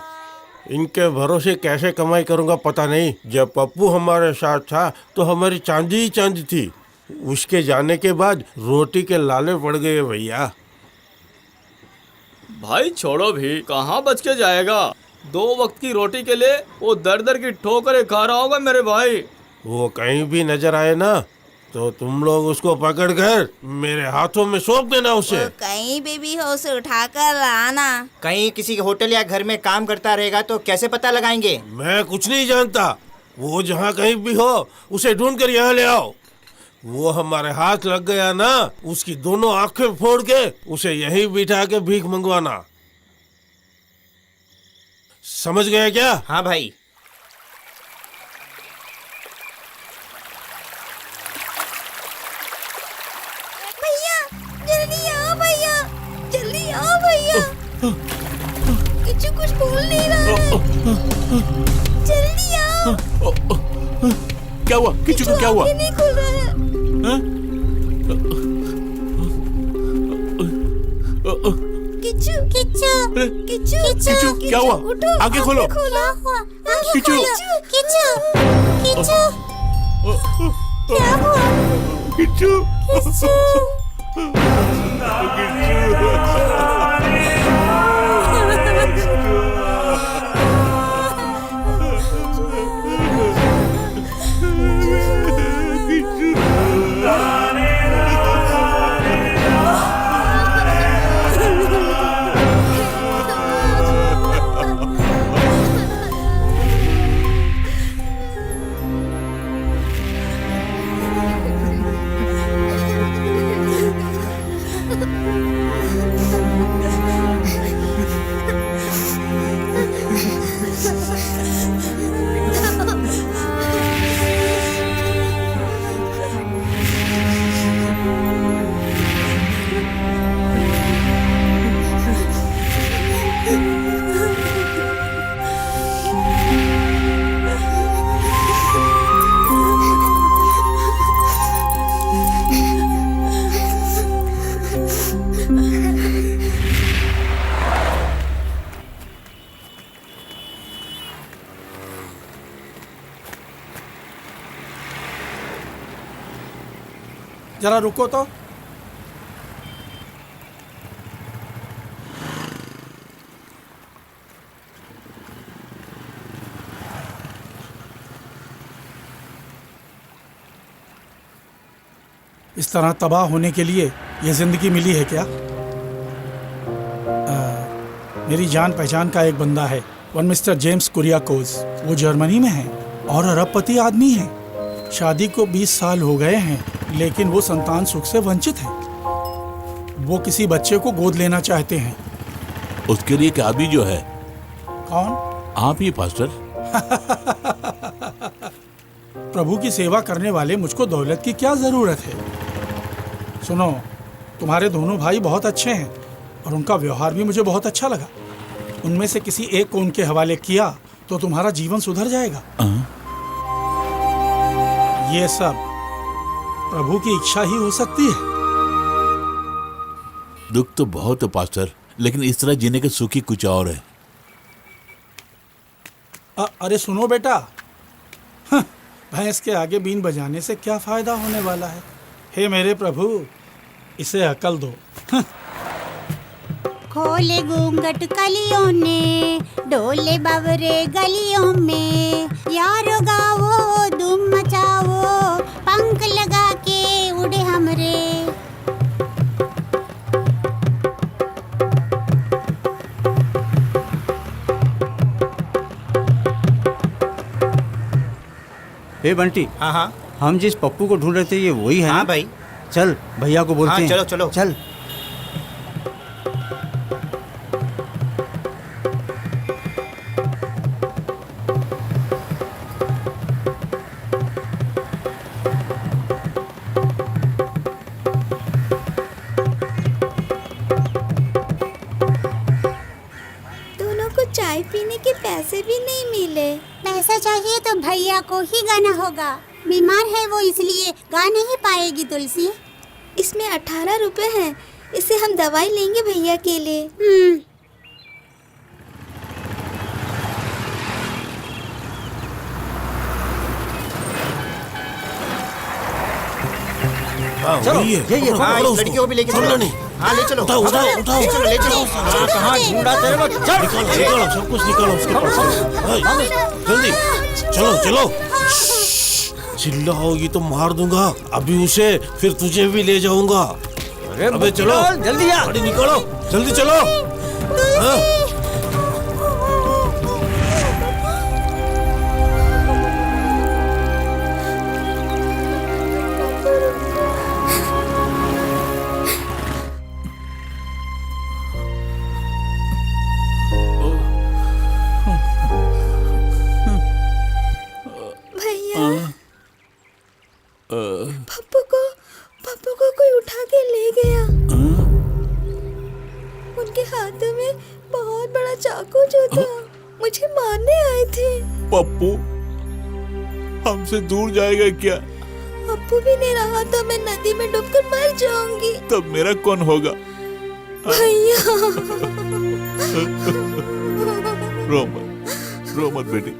इनके भरोसे कैसे कमाई करूंगा पता नहीं। जब पप्पू हमारे साथ था तो हमारी चांदी ही चांदी थी। उसके जाने के बाद रोटी के लाले पड़ गए भैया। भाई छोड़ो भी, कहाँ बच के जाएगा? 2 वक्त की रोटी के लिए वो दर दर की ठोकरें खा रहा होगा मेरे भाई। वो कहीं भी नजर आए ना तो तुम लोग उसको पकड़कर मेरे हाथों में सौंप देना उसे। कहीं भी हो उसे उठाकर लाना। कहीं किसी होटल या घर में काम करता रहेगा तो कैसे पता लगाएंगे? मैं कुछ नहीं जानता। वो जहाँ कहीं भी हो उसे ढूंढ कर यहाँ ले आओ। वो हमारे हाथ लग गया ना, उसकी दोनों आंखें फोड़ के उसे यहीं बिठा के भीख मंगवाना। समझ गए क्या? हाँ भाई। भैया जल्दी आओ, भैया जल्दी आओ भैया। किच्चू कुछ बोल नहीं रहा है, जल्दी आओ। क्या हुआ? किच्चू को क्या हुआ? नहीं खुल रहा है। किच्चू किच्चू किच्चू किच्चू क्या हुआ? आंखें खोलो। किच्चू किच्चू किच्चू क्या हुआ? किच्चू जरा रुको तो। इस तरह तबाह होने के लिए ये जिंदगी मिली है क्या? मेरी जान पहचान का एक बंदा है, वन मिस्टर जेम्स कुरियाकोस। वो जर्मनी में है और अरबपति आदमी है। शादी को 20 साल हो गए हैं, लेकिन वो संतान सुख से वंचित है। वो किसी बच्चे को गोद लेना चाहते हैं। उसके लिए क्या अभी जो है? कौन? आप ही पास्टर। प्रभु की सेवा करने वाले मुझको दौलत की क्या जरूरत है? सुनो, तुम्हारे दोनों भाई बहुत अच्छे हैं और उनका व्यवहार भी मुझे बहुत अच्छा लगा। उनमें से किसी एक को उनके हवाले किया तो तुम्हारा जीवन सुधर जाएगा। ये सब प्रभु की इच्छा ही हो सकती है। दुख तो बहुत है पास्टर, लेकिन इस तरह जीने के सुख ही कुछ और है। अरे सुनो बेटा, भैंस के आगे बीन बजाने से क्या फायदा होने वाला है? हे मेरे प्रभु, इसे अकल दो। खोले घूंघट कलियों ने, डोले बावरे गलियों में, यारो गाओ धूम मचाओ, पंख लगा के उड़े हमरे। हे बंटी। हाँ हाँ, हम जिस पप्पू को ढूंढ रहे थे ये वही है? हाँ भाई। चल भैया को बोलते हाँ, हैं। चलो चलो चल। दोनों को चाय पीने के पैसे भी नहीं मिले। पैसा चाहिए तो भैया को ही गाना होगा। बीमार है वो, इसलिए गा नहीं पाएगी तुलसी। इसमें 18 रुपए हैं, इससे हम दवाई लेंगे भैया के लिए। चलो ये हाँ, इस लड़की को भी लेके चलो। हाँ ले चलो, उठाओ उठाओ उठाओ, ले चलो ले चलो। हाँ, कहाँ ढूंढा तेरे को? चल निकालो सब कुछ निकालो उसके पास। जल्दी चलो चलो। चिल्लाओगी तो मार दूंगा अभी उसे, फिर तुझे भी ले जाऊंगा। अबे चलो जल्दी आ। गाड़ी निकालो, जल्दी चलो। हाँ? पप्पू को कोई उठा के ले गया। उनके हाथों में बहुत बड़ा चाकू जो था, मुझे मारने आए थे। पप्पू हमसे दूर जाएगा क्या? पप्पू भी नहीं रहा तो मैं नदी में डूबकर मर जाऊंगी। तब मेरा कौन होगा? भैया रो मत बेटी,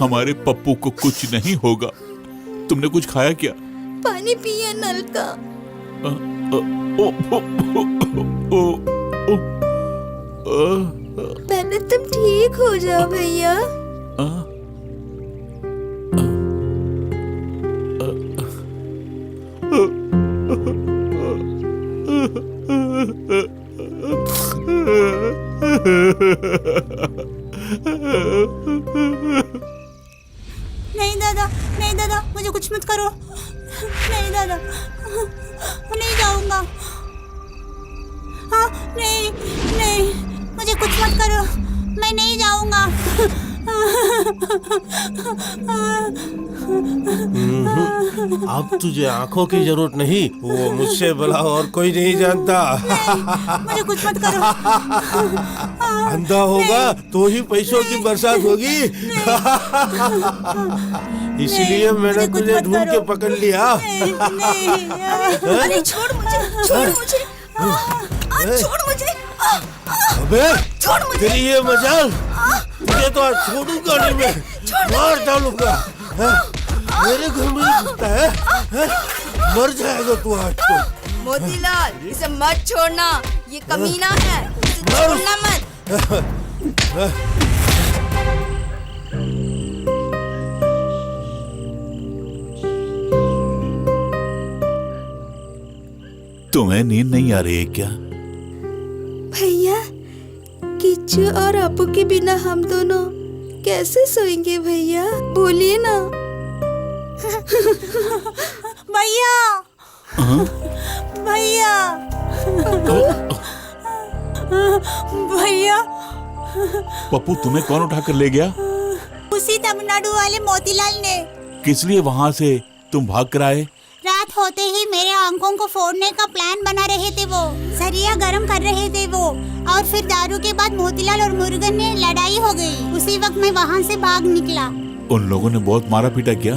हमारे पप्पू को कुछ नहीं होगा। तुमने कुछ खाया क्या? पानी पिया नल का। पहले तुम ठीक हो जाओ भैया। नहीं दादा, मुझे कुछ मत करो। नहीं दादा, नहीं जाऊंगा। हाँ नहीं, मुझे कुछ मत करो, मैं नहीं जाऊंगा। अब तुझे आंखों की जरूरत नहीं, वो मुझसे भला और कोई नहीं जानता। मुझे कुछ मत करो। अंधा होगा तो ही पैसों की बरसात होगी। इसलिए मैंने तुझे ढूंढ के पकड़ लिया। अरे छोड़ मुझे। छोड़ मुझे। अबे तेरी ये मजाल, तुझे तो आज छोड़ूंगा नहीं, मैं मार डालूंगा। मेरे घर में घुसता है? मर जाएगा तू आज तो। मोतीलाल, इसे मत छोड़ना, ये कमीना है, इसे छोड़ना मत। तुम्हें नींद नहीं आ रही है क्या? भैया, किच्चू और अपू के बिना हम दोनों कैसे सोएंगे भैया? बोलिए ना। भैया, भैया, भैया। पप्पू, तुम्हें कौन उठाकर ले गया? उसी तमिलनाडु वाले मोतीलाल ने। किस लिए वहाँ से तुम भाग कर आए? रात होते ही मेरे आंखों को फोड़ने का प्लान बना रहे थे वो। सरिया गरम कर रहे थे वो, और फिर दारू के बाद मोतीलाल और मुरुगन में लड़ाई हो गई। उसी वक्त मैं वहाँ से भाग निकला। उन लोगों ने बहुत मारा पीटा किया?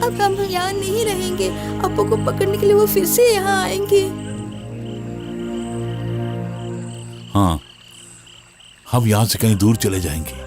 अब हम यहाँ नहीं रहेंगे। अपू को पकड़ने के लिए वो फिर से यहाँ आएंगे। हाँ, हम यहाँ से कहीं दूर चले जाएंगे।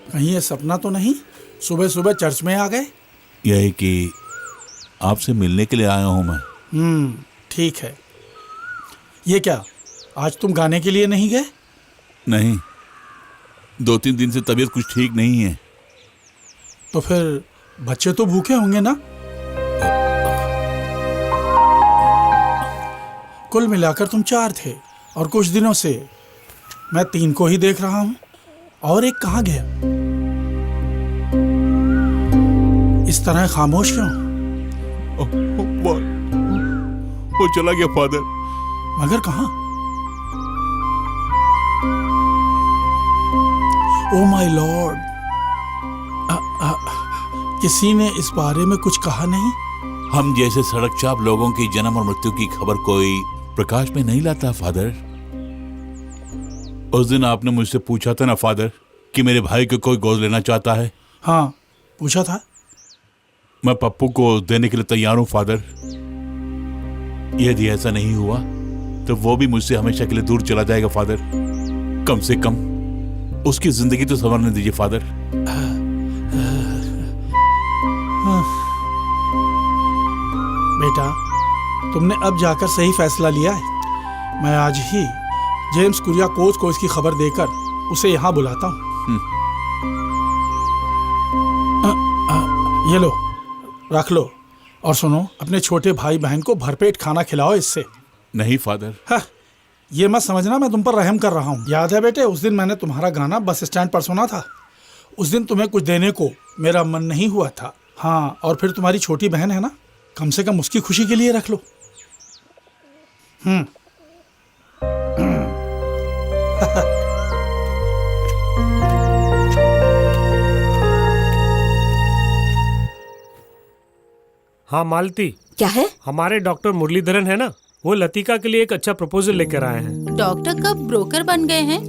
कहीं ये सपना तो नहीं? सुबह सुबह चर्च में आ गए। यही कि आपसे मिलने के लिए आया हूं मैं। ठीक है। ये क्या, आज तुम गाने के लिए नहीं गए? नहीं, 2-3 दिन से तबीयत कुछ ठीक नहीं है। तो फिर बच्चे तो भूखे होंगे ना? कुल मिलाकर तुम 4 थे, और कुछ दिनों से मैं 3 को ही देख रहा हूं। और एक कहाँ गया? इस तरह खामोश क्यों? वो चला गया फादर। मगर कहाँ? ओ माय लॉर्ड, किसी ने इस बारे में कुछ कहा नहीं? हम जैसे सड़क चाप लोगों की जन्म और मृत्यु की खबर कोई प्रकाश में नहीं लाता फादर। उस दिन आपने मुझसे पूछा था ना फादर कि मेरे भाई को कोई गोद लेना चाहता है। हाँ, पूछा था। मैं पप्पू को देने के लिए तैयार हूं फादर। यदि ऐसा नहीं हुआ तो वो भी मुझसे हमेशा के लिए दूर चला जाएगा फादर। कम से कम उसकी जिंदगी तो संवरने दीजिए फादर। बेटा, तुमने अब जाकर सही फैसला लिया है। मैं आज ही जेम्स कुरियाकोस को इसकी खबर देकर उसे यहाँ बुलाता हूँ। ये लो, रख लो। और सुनो, अपने छोटे भाई बहन को भरपेट खाना खिलाओ इससे। नहीं फादर। हाँ, ये मत समझना मैं तुम पर रहम कर रहा हूँ। याद है बेटे, उस दिन मैंने तुम्हारा गाना बस स्टैंड पर सुना था। उस दिन तुम्हें कुछ देने को मेरा मन नहीं हुआ था। हाँ, और फिर तुम्हारी छोटी बहन है ना, कम से कम उसकी खुशी के लिए रख लो। हाँ मालती, क्या है? हमारे डॉक्टर मुरलीधरन है ना, वो लतिका के लिए एक अच्छा प्रपोजल लेकर आए हैं। डॉक्टर कब ब्रोकर बन गए हैं?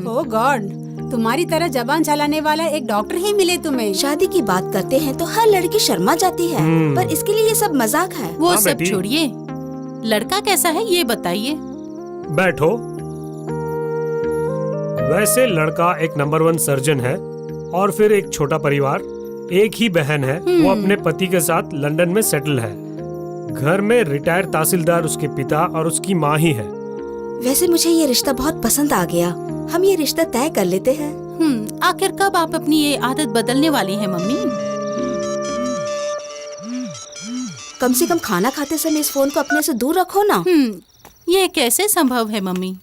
ओह गॉड, तुम्हारी तरह जबान चलाने वाला एक डॉक्टर ही मिले तुम्हें। शादी की बात करते हैं तो हर लड़की शर्मा जाती है, पर इसके लिए ये सब मजाक है। वो सब छोड़िए, लड़का कैसा है ये बताइए। बैठो। वैसे लड़का एक नंबर 1 सर्जन है, और फिर एक छोटा परिवार, एक ही बहन है। वो अपने पति के साथ लंदन में सेटल है। घर में रिटायर तहसीलदार उसके पिता और उसकी माँ ही है। वैसे मुझे ये रिश्ता बहुत पसंद आ गया। हम ये रिश्ता तय कर लेते हैं। आखिर कब आप अपनी ये आदत बदलने वाली हैं मम्मी? कम से कम खाना खाते समय इस फोन को अपने से दूर रखो ना। ये कैसे संभव है मम्मी?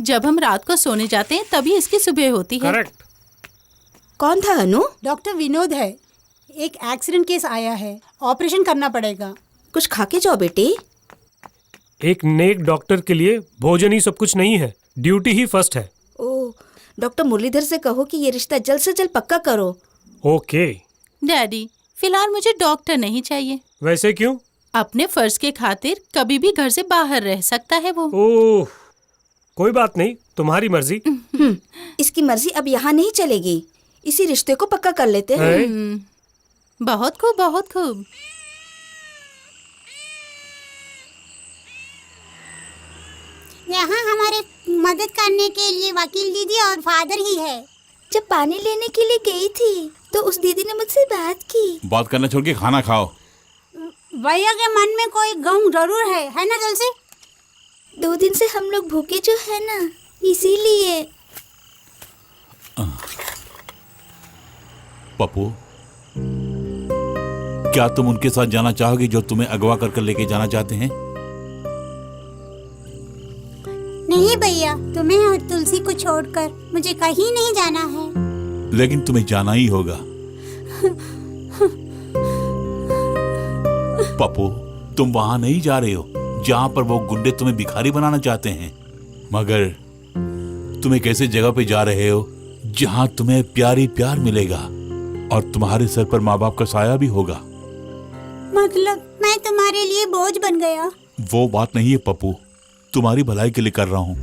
जब हम रात को सोने जाते हैं तभी इसकी सुबह होती है। करेक्ट। कौन था अनु? डॉक्टर विनोद है। एक एक्सीडेंट केस आया है, ऑपरेशन करना पड़ेगा। कुछ खा के जाओ बेटी। एक नेक डॉक्टर के लिए भोजन ही सब कुछ नहीं है, ड्यूटी ही फर्स्ट है। ओ, डॉक्टर मुरलीधर से कहो कि ये रिश्ता जल्द से जल्द पक्का करो। ओके। डैडी, फिलहाल मुझे डॉक्टर नहीं चाहिए। वैसे क्यों? अपने फर्ज के खातिर कभी भी घर से बाहर रह सकता है वो। ओह, कोई बात नहीं, तुम्हारी मर्जी। इसकी मर्जी अब यहाँ नहीं चलेगी। इसी रिश्ते को पक्का कर लेते हैं। बहुत खूब, बहुत खूब। यहाँ हमारे मदद करने के लिए वकील दीदी और फादर ही है। जब पानी लेने के लिए गई थी तो उस दीदी ने मुझसे बात की। बात करना छोड़ के खाना खाओ। भैया के मन में कोई गम जरूर है ना तुलसी? 2 दिन से हम लोग भूखे जो है ना, इसीलिए। पप्पू, क्या तुम उनके साथ जाना चाहोगे जो तुम्हें अगवा कर लेके जाना चाहते हैं? नहीं भैया, तुम्हें और तुलसी को छोड़कर मुझे कहीं नहीं जाना है। लेकिन तुम्हें जाना ही होगा। पप्पू, तुम वहां नहीं जा रहे हो जहां पर वो गुंडे तुम्हें भिखारी बनाना चाहते हैं, मगर तुम एक ऐसे जगह पे जा रहे हो जहां तुम्हें प्यारी प्यार मिलेगा और तुम्हारे सर पर माँ बाप का साया भी होगा। मतलब मैं तुम्हारे लिए बोझ बन गया? वो बात नहीं है पप्पू, तुम्हारी भलाई के लिए कर रहा हूँ।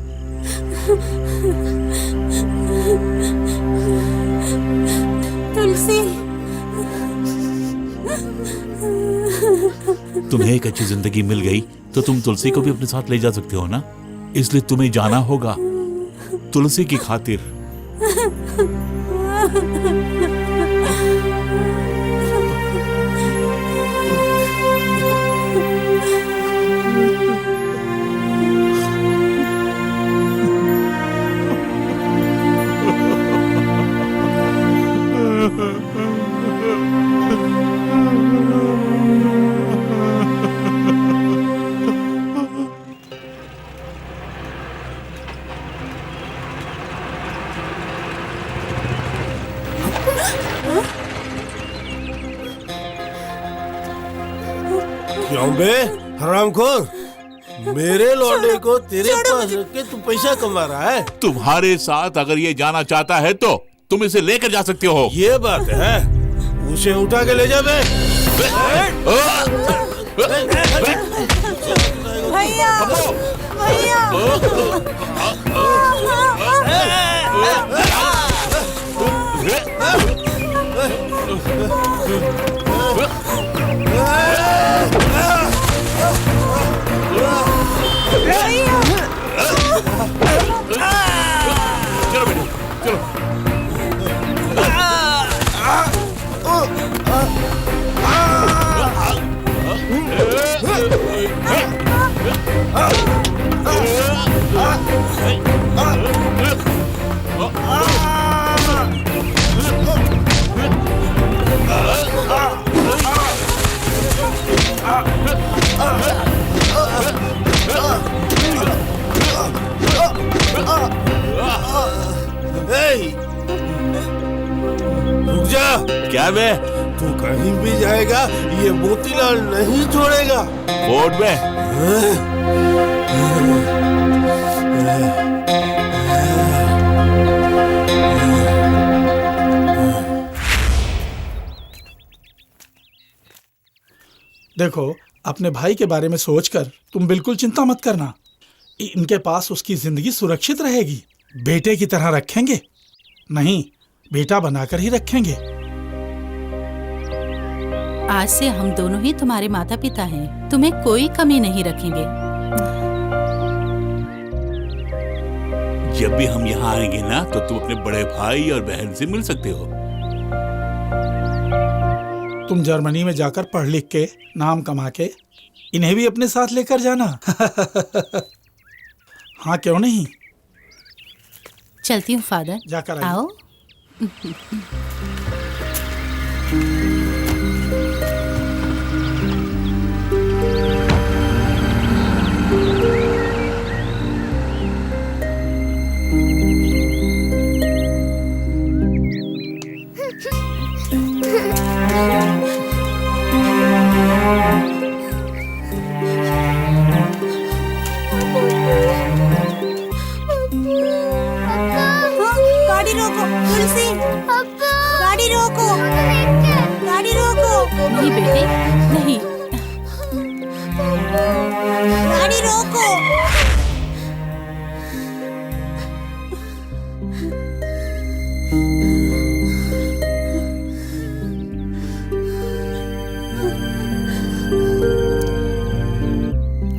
तुलसी, तुम्हें एक अच्छी जिंदगी मिल गई तो तुम तुलसी को भी अपने साथ ले जा सकते हो ना, इसलिए तुम्हें जाना होगा तुलसी की खातिर। क्यों बे हरामखोर, मेरे लौंडे को तेरे पास रख के तू पैसा कमा रहा है। तुम्हारे साथ अगर ये जाना चाहता है तो तुम इसे लेकर जा सकते हो। ये बात है, उसे उठा के ले जा बे। भैया, भैया। चलो बेटी, चलो। रुक जा। क्या बे? तू कहीं भी जाएगा ये मोतीलाल नहीं छोड़ेगा। कोर्ट में देखो, अपने भाई के बारे में सोचकर तुम बिल्कुल चिंता मत करना। इनके पास उसकी जिंदगी सुरक्षित रहेगी। बेटे की तरह रखेंगे, नहीं बेटा बनाकर ही रखेंगे। आज से हम दोनों ही तुम्हारे माता पिता हैं। तुम्हें कोई कमी नहीं रखेंगे। जब भी हम यहाँ आएंगे ना तो तुम अपने बड़े भाई और बहन से मिल सकते हो। तुम जर्मनी में जाकर पढ़ लिख के नाम कमा के इन्हें भी अपने साथ लेकर जाना। हाँ क्यों नहीं। चलती हूँ फादर। जाकर आओ। बेटी, नहीं। गाड़ी रोको।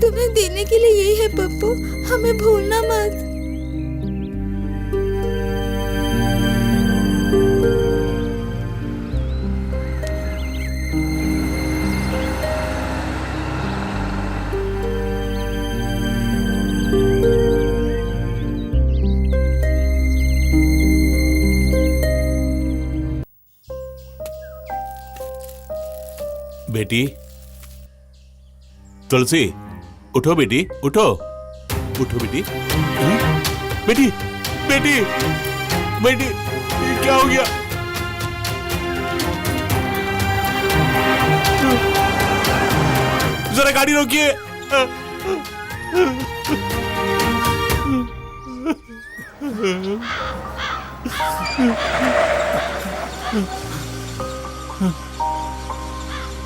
तुम्हें देने के लिए यही है पप्पू, हमें भूलना मत। बेटी तुलसी, उठो बेटी, उठो, उठो बेटी। हाँ? बेटी, बेटी, बेटी, ये क्या हो गया? जरा गाड़ी रोकिए।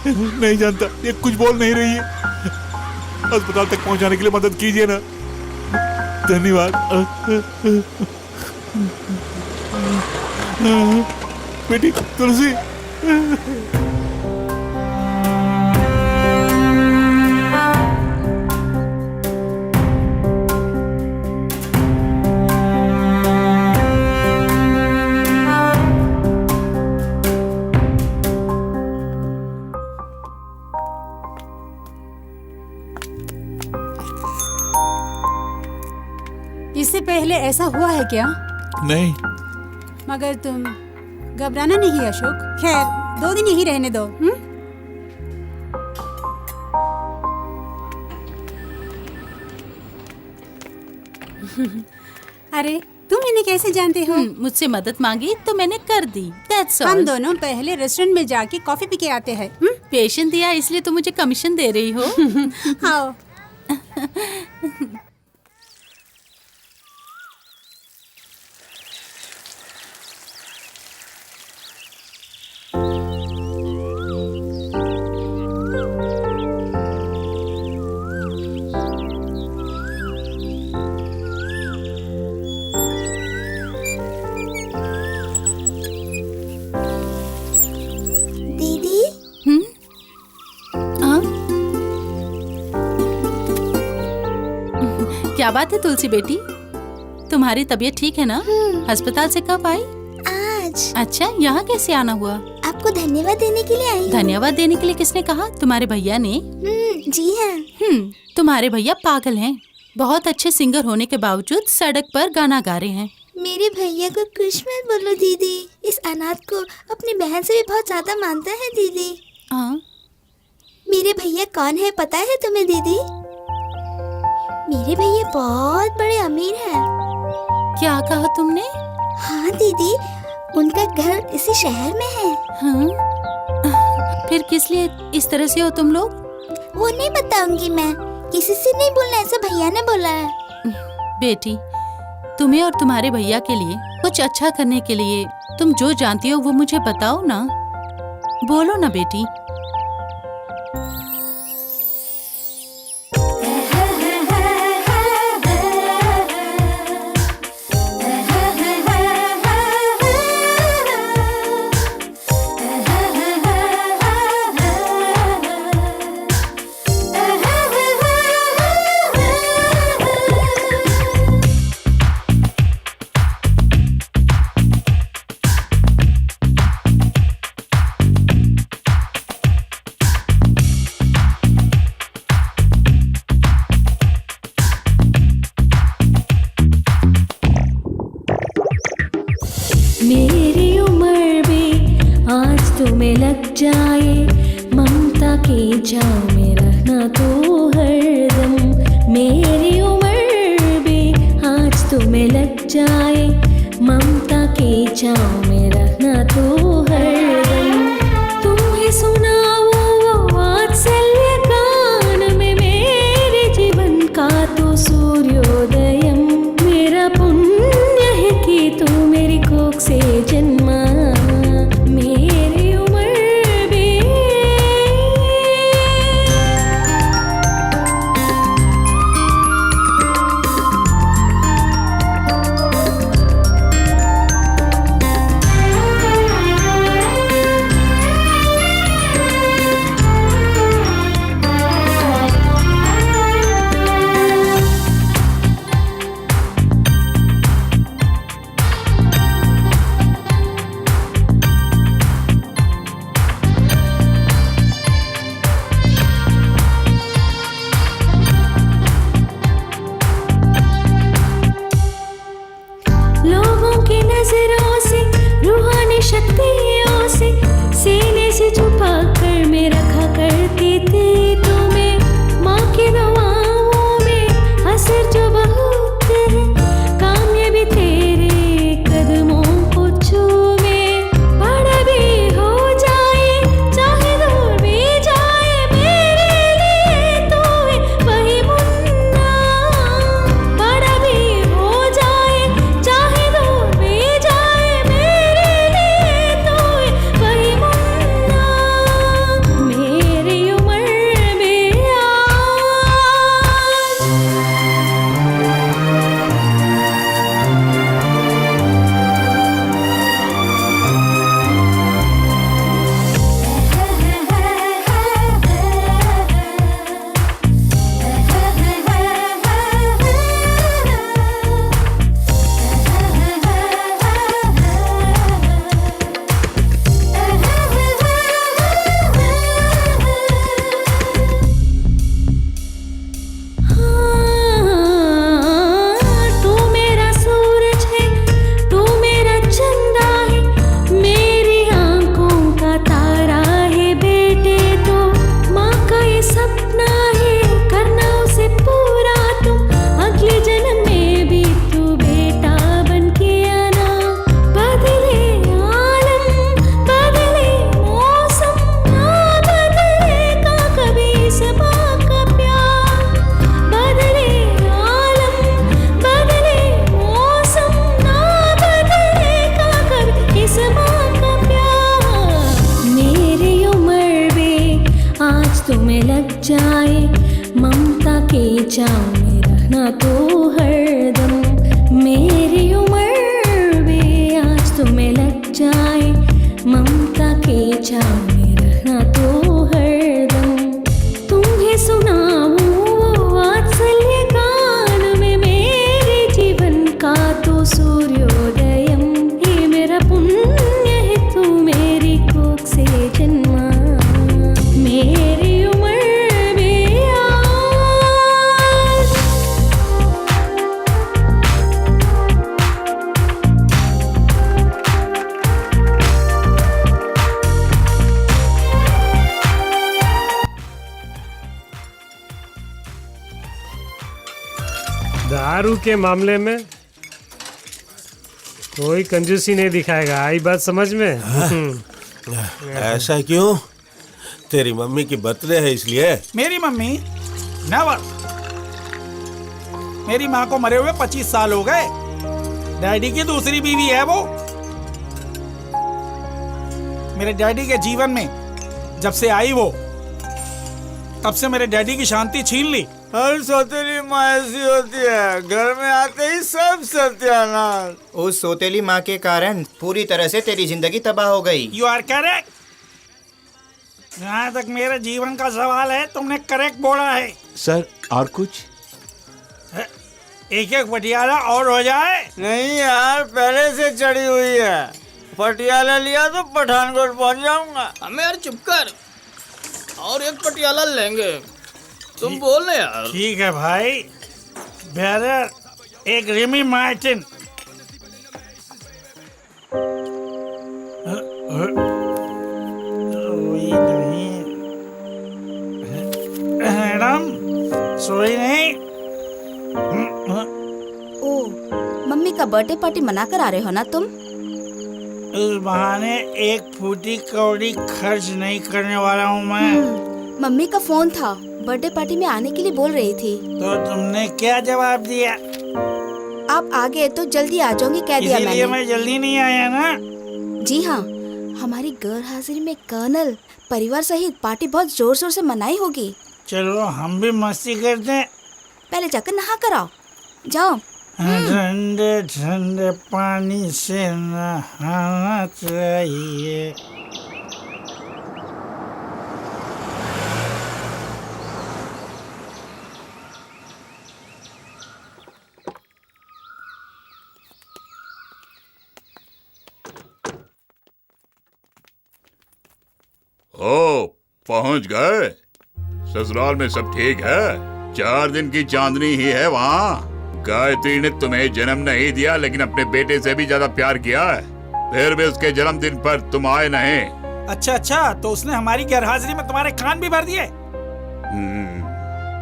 नहीं जानता, ये कुछ बोल नहीं रही है। अस्पताल तक पहुंचाने के लिए मदद कीजिए ना। धन्यवाद। बेटी तुलसी। इससे पहले ऐसा हुआ है क्या? नहीं। मगर तुम घबराना नहीं अशोक। खैर 2 दिन यही रहने दो। अरे तुम इन्हें कैसे जानते हो? मुझसे मदद मांगी तो मैंने कर दी। That's all. हम दोनों पहले रेस्टोरेंट में जाके कॉफी पी के आते हैं। पेशेंट दिया इसलिए तो मुझे कमीशन दे रही हो। आओ। क्या बात है तुलसी बेटी, तुम्हारी तबीयत ठीक है ना? अस्पताल से कब आई? आज। अच्छा, यहाँ कैसे आना हुआ? आपको धन्यवाद देने के लिए आई। धन्यवाद देने के लिए किसने कहा? तुम्हारे भैया ने? जी हाँ। तुम्हारे भैया पागल हैं। बहुत अच्छे सिंगर होने के बावजूद सड़क पर गाना गा रहे हैं। मेरे भैया को कुछ मत बोलो दीदी। इस अनाथ को अपनी बहन से भी बहुत ज्यादा मानता है दीदी। हाँ। मेरे भैया कौन है पता है तुम्हें दीदी? मेरे भैया बहुत बड़े अमीर हैं। क्या कहा तुमने? हाँ दीदी, उनका घर इसी शहर में है। हाँ? फिर किस लिए इस तरह से हो तुम लोग? वो नहीं बताऊंगी मैं, किसी से नहीं बोलना, ऐसा भैया ने बोला है। बेटी, तुम्हें और तुम्हारे भैया के लिए कुछ अच्छा करने के लिए तुम जो जानती हो वो मुझे बताओ ना। बोलो ना बेटी। मेरी उम्र भी आज तुम्हें लग जाए, ममता की छाँव में रहना तो हरदम। मेरी उम्र भी आज तुम्हें लग जाए, ममता की छाँव में रहना तो हरदम। तुम्हें सुनाओ वो वात्सल्य गान में मेरे जीवन का तो सूर्योदयम। मेरा पुण्य है कि तू मेरी कोख से जन्मा। मेरी उम्र भी तुम्हें लग जाए, ममता के जाओ में रहना तो हरदम। मेरी उम्र भी आज तुम्हें लग जाए, ममता के जाओ में रहना तो हरदम। तुम्हें सुनाऊं वो वात्सल्य गान में, मेरे जीवन का तो सूर्योदयम। ये मेरा पुण्य है तू मेरी कोख से जन्मा, मेरी उम्र में आज। दारू के मामले में कोई कंजूसी नहीं दिखाएगा, आई बात समझ में? ऐसा क्यों? तेरी मम्मी की बर्थडे है इसलिए? मेरी मम्मी नेवर। मेरी माँ को मरे हुए 25 साल हो गए। डैडी की दूसरी बीवी है वो। मेरे डैडी के जीवन में जब से आई वो, तब से मेरे डैडी की शांति छीन ली। हर सौतेली माँ ऐसी होती है, घर में आते ही सब सत्यानाश। उस सौतेली माँ के कारण पूरी तरह से तेरी जिंदगी तबाह हो गई। You are correct. जहाँ तक मेरे जीवन का सवाल है, तुमने करेक्ट बोला है। सर और कुछ? एक एक पटियाला और हो जाए। नहीं यार, पहले से चढ़ी हुई है। पटियाला लिया तो पठानकोट पहुँच जाऊंगा। हमें यार चुप कर, और एक पटियाला लेंगे। तुम बोल रहे यार। ठीक है भाई। बेरर एक रिमी मार्टिन। मैडम सोई नहीं? ओ, मम्मी का बर्थडे पार्टी मना कर आ रहे हो ना तुम? इस बहाने एक फूटी कौड़ी खर्च नहीं करने वाला हूँ मैं। मम्मी का फोन था, बर्थडे पार्टी में आने के लिए बोल रही थी। तो तुमने क्या जवाब दिया? आप आ गए तो जल्दी आ जाऊंगी कह दिया मैंने। इसीलिए मैं जल्दी नहीं आया ना? जी हाँ, हमारी गैर हाजिरी में कर्नल परिवार सहित पार्टी बहुत जोर शोर से मनाई होगी। चलो हम भी मस्ती करते हैं। पहले जाकर नहा कर आओ, जाओ। ठंडे ठंडे पानी से नहाना चाहिए। ओ, पहुंच गए? ससुराल में सब ठीक है? 4 दिन की चांदनी ही है वहाँ। गायत्री ने तुम्हें जन्म नहीं दिया, लेकिन अपने बेटे से भी ज्यादा प्यार किया है। फिर भी उसके जन्मदिन पर तुम आए नहीं। अच्छा, तो उसने हमारी गैरहाजिरी में तुम्हारे कान भी भर दिए।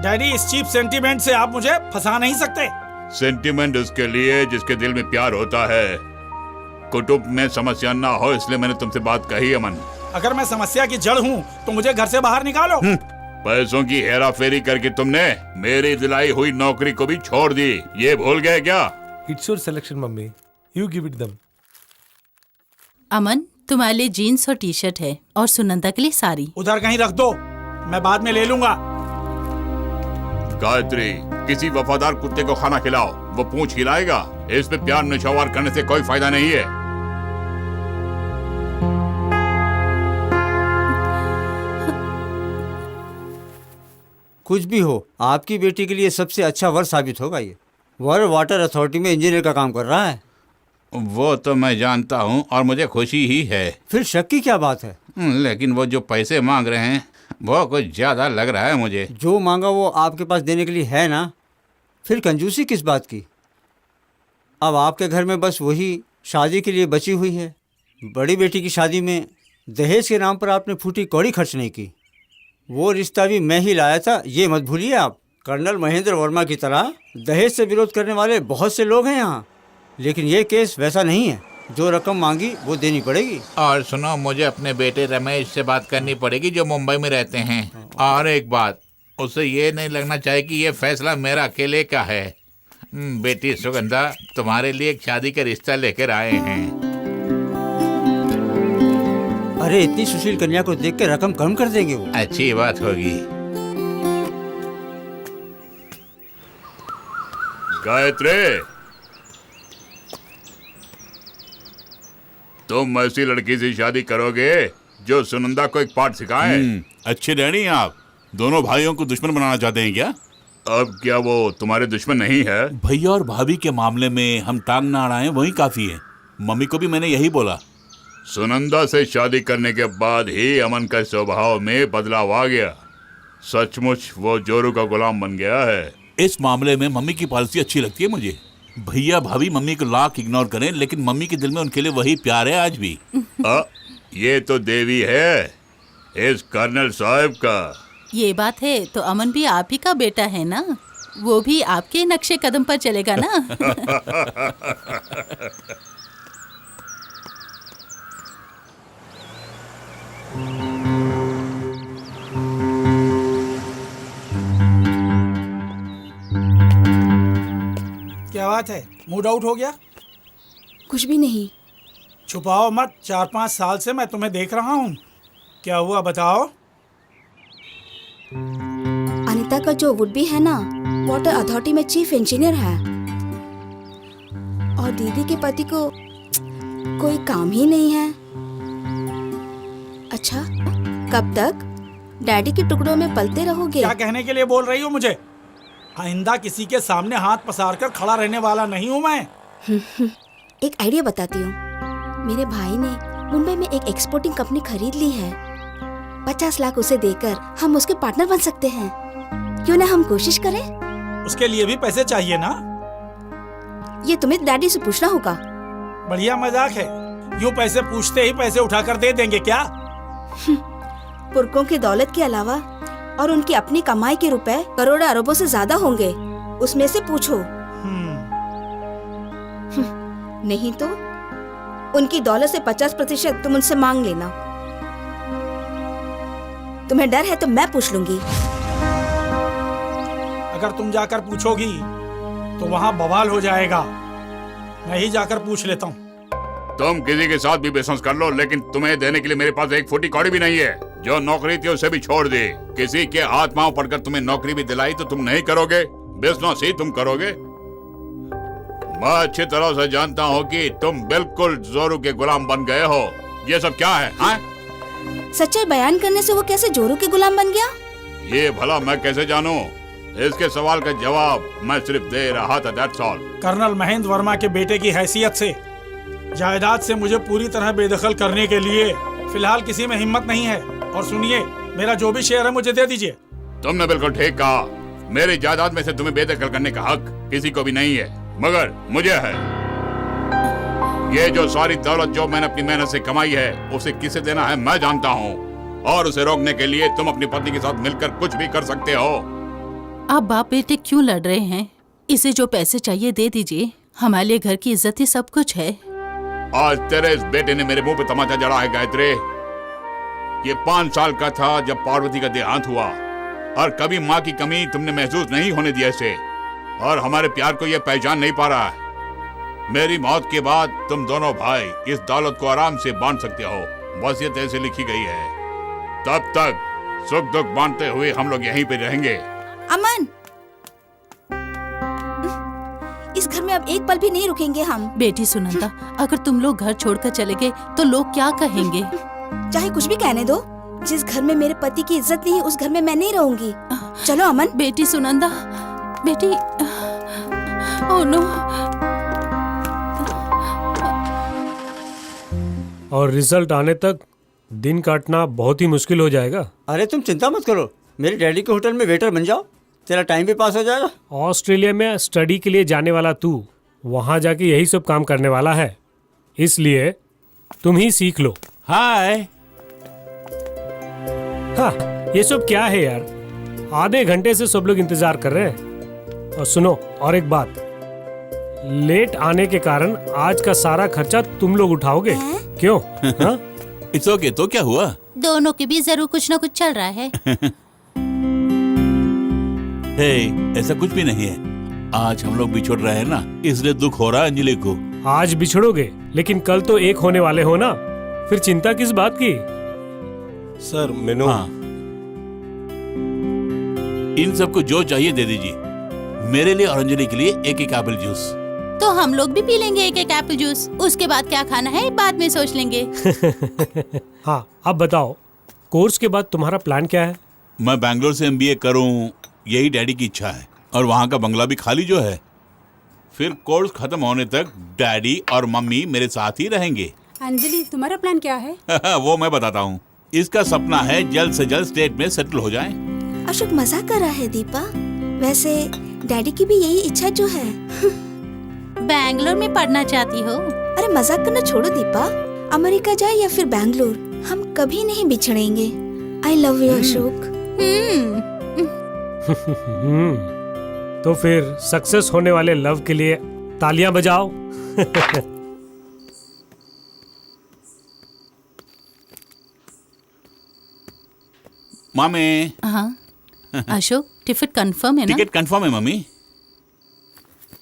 डैडी, इस चीप सेंटीमेंट से आप मुझे फंसा नहीं सकते। सेंटीमेंट उसके लिए जिसके दिल में प्यार होता है। कुटुंब में समस्या ना हो, इसलिए मैंने तुमसे बात कही। अमन, अगर मैं समस्या की जड़ हूँ तो मुझे घर से बाहर निकालो। पैसों की हेरा फेरी करके तुमने मेरी दिलाई हुई नौकरी को भी छोड़ दी, ये भूल गए क्या? It's your selection mummy, you give it them. Aman, तुम्हारे लिए जीन्स और टी शर्ट है, और सुनंदा के लिए साड़ी। उधर कहीं रख दो, मैं बाद में ले लूंगा। गायत्री, किसी वफादार कुत्ते को खाना खिलाओ, वो पूंछ हिलाएगा। इस पे प्यार नशोवार करने से कोई फायदा नहीं है। कुछ भी हो, आपकी बेटी के लिए सबसे अच्छा वर साबित होगा ये। वर वाटर अथॉरिटी में इंजीनियर का काम कर रहा है। वो तो मैं जानता हूँ और मुझे खुशी ही है। फिर शक की क्या बात है? लेकिन वो जो पैसे मांग रहे हैं वो कुछ ज्यादा लग रहा है मुझे। जो मांगा वो आपके पास देने के लिए है ना, फिर कंजूसी किस बात की? अब आपके घर में बस वही शादी के लिए बची हुई है। बड़ी बेटी की शादी में दहेज के नाम पर आपने फूटी कौड़ी खर्च नहीं की। वो रिश्ता भी मैं ही लाया था, ये मत भूलिए आप। कर्नल महेंद्र वर्मा की तरह दहेज से विरोध करने वाले बहुत से लोग हैं यहाँ, लेकिन ये केस वैसा नहीं है। जो रकम मांगी वो देनी पड़ेगी। और सुनो, मुझे अपने बेटे रमेश से बात करनी पड़ेगी जो मुंबई में रहते हैं। और एक बात, उसे ये नहीं लगना चाहिए कि ये फैसला मेरा अकेले का है। बेटी सुगंधा तुम्हारे लिए एक शादी का रिश्ता लेकर आए हैं। अरे इतनी सुशील कन्या को देख के रकम कम कर देंगे वो। अच्छी बात होगी। गायत्री, तुम ऐसी लड़की से शादी करोगे जो सुनंदा को एक पाठ सिखाए? अच्छे डैडी आप दोनों भाइयों को दुश्मन बनाना चाहते हैं क्या? अब क्या वो तुम्हारे दुश्मन नहीं है? भैया और भाभी के मामले में हम टांग ना अड़ाएं वही काफी है। मम्मी को भी मैंने यही बोला। सुनंदा से शादी करने के बाद ही अमन का स्वभाव में बदलाव आ गया। सचमुच वो जोरू का गुलाम बन गया है। इस मामले में मम्मी की पॉलिसी अच्छी लगती है मुझे। भैया भाभी मम्मी को लाख इग्नोर करें, लेकिन मम्मी के दिल में उनके लिए वही प्यार है आज भी। ये तो देवी है इस कर्नल साहब का। ये बात है तो अमन भी आप ही का बेटा है ना, वो भी आपके नक्शे कदम पर चलेगा ना। क्या बात है, मूड आउट हो गया? कुछ भी नहीं। छुपाओ मत, 4-5 साल से मैं तुम्हें देख रहा हूँ। क्या हुआ बताओ? अनीता का जो वुड भी है ना, वाटर अथॉरिटी में चीफ इंजीनियर है, और दीदी के पति को कोई काम ही नहीं है। अच्छा, कब तक डैडी के टुकड़ों में पलते रहोगे? क्या कहने के लिए बोल रही हो मुझे? आइंदा किसी के सामने हाथ पसार कर खड़ा रहने वाला नहीं हूँ मैं। एक आइडिया बताती हूँ। मेरे भाई ने मुंबई में एक एक्सपोर्टिंग कंपनी खरीद ली है। 50 लाख उसे देकर हम उसके पार्टनर बन सकते हैं। क्यों ना हम कोशिश करें? उसके लिए भी पैसे चाहिए ना? ये तुम्हें डैडी से पूछना होगा। बढ़िया मजाक है। यूँ पैसे पूछते ही पैसे उठाकर दे देंगे क्या? पुरखों की दौलत के अलावा और उनकी अपनी कमाई के रुपए करोड़ों अरबों से ज्यादा होंगे। उसमें से पूछो। नहीं तो उनकी दौलत से 50% तुम उनसे मांग लेना। तुम्हें डर है तो मैं पूछ लूंगी। अगर तुम जाकर पूछोगी तो वहाँ बवाल हो जाएगा। मैं ही जाकर पूछ लेता हूँ। तुम किसी के साथ भी बिजनेस कर लो, लेकिन तुम्हें देने के लिए मेरे पास एक फुटी कौड़ी भी नहीं है। जो नौकरी थी उसे भी छोड़ दी। किसी के हाथ पांव पड़कर तुम्हें नौकरी भी दिलाई तो तुम नहीं करोगे, बिजनेस ही तुम करोगे। मैं अच्छी तरह से जानता हूँ कि तुम बिल्कुल जोरू के गुलाम बन गए हो। ये सब क्या है? हाँ? सच्चाई बयान करने से वो कैसे जोरू के गुलाम बन गया? ये भला मैं कैसे जानूं? इसके सवाल का जवाब मैं सिर्फ दे रहा था, that's all. Colonel Mahendra Verma के बेटे की हैसियत से जायदाद से मुझे पूरी तरह बेदखल करने के लिए फिलहाल किसी में हिम्मत नहीं है। और सुनिए, मेरा जो भी शेयर है मुझे दे दीजिए। तुमने बिल्कुल ठीक कहा। मेरी जायदाद में से तुम्हें बेदखल करने का हक किसी को भी नहीं है, मगर मुझे है। ये जो सारी दौलत जो मैंने अपनी मेहनत से कमाई है उसे किसे देना है मैं जानता हूँ, और उसे रोकने के लिए तुम अपनी पत्नी के साथ मिलकर कुछ भी कर सकते हो। आप बाप बेटे क्यों लड़ रहे हैं? इसे जो पैसे चाहिए दे दीजिए। हमारे लिए घर की इज्जत ही सब कुछ है। आज तेरे इस बेटे ने मेरे मुंह पे तमाचा जड़ा है गायत्री। ये 5 साल का था जब पार्वती का देहांत हुआ, और कभी माँ की कमी तुमने महसूस नहीं होने दिया इसे, और हमारे प्यार को ये पहचान नहीं पा रहा है। मेरी मौत के बाद तुम दोनों भाई इस दौलत को आराम से बांट सकते हो। वसीयत ऐसे लिखी गई है। तब तक सुख दुख बांटते हुए हम लोग यहीं पे रहेंगे। अमन, इस घर में अब एक पल भी नहीं रुकेंगे हम। बेटी सुनंदा, अगर तुम लोग घर छोड़कर चले गए तो लोग क्या कहेंगे? चाहे कुछ भी कहने दो। जिस घर में मेरे पति की इज्जत नहीं, उस घर में मैं नहीं रहूंगी। चलो अमन। बेटी सुनंदा, बेटी। Oh no. और रिजल्ट आने तक दिन काटना बहुत ही मुश्किल हो जाएगा। अरे तुम चिंता मत करो, मेरे डैडी के होटल में वेटर बन जाओ, तेरा टाइम भी पास हो जाएगा। ऑस्ट्रेलिया में स्टडी के लिए जाने वाला तू वहां जाके यही सब काम करने वाला है, इसलिए तुम ही सीख लो। हाय। हाँ, ये सब क्या है यार? आधे घंटे से सब लोग इंतजार कर रहे हैं। और सुनो, और एक बात, लेट आने के कारण आज का सारा खर्चा तुम लोग उठाओगे। क्यों? हाँ? It's okay. तो क्या हुआ? दोनों के बीच जरूर कुछ ना कुछ चल रहा है। हे, ऐसा कुछ भी नहीं है। आज हम लोग बिछुड़ रहे हैं ना, इसलिए दुख हो रहा है अंजलि को। आज बिछड़ोगे, लेकिन कल तो एक होने वाले हो ना। फिर चिंता किस बात की? सर मेनू। हाँ, इन सबको जो चाहिए दे दीजिए। मेरे लिए और अंजलि के लिए एक एक एप्पल जूस। तो हम लोग भी पी लेंगे एक एक एप्पल जूस। उसके बाद क्या खाना है बाद में सोच लेंगे। हाँ, अब बताओ कोर्स के बाद तुम्हारा प्लान क्या है? मैं बैंगलोर से MBA करूं, यही डैडी की इच्छा है। और वहाँ का बंगला भी खाली जो है। फिर कोर्स खत्म होने तक डैडी और मम्मी मेरे साथ ही रहेंगे। अंजलि, तुम्हारा प्लान क्या है? वो मैं बताता हूँ। इसका सपना है जल्द से जल्द स्टेट में सेटल हो जाए। अशोक मजाक कर रहा है दीपा। वैसे डैडी की भी यही इच्छा जो है। बैंगलोर में पढ़ना चाहती हो? अरे मजाक करना छोड़ो दीपा। अमेरिका जाए या फिर बैंगलोर, हम कभी नहीं बिछड़ेंगे। I love you Ashok. तो फिर सक्सेस होने वाले लव के लिए तालियां बजाओ। मामे। हाँ अशोक, टिकट कंफर्म है ना? टिकट कंफर्म है मम्मी।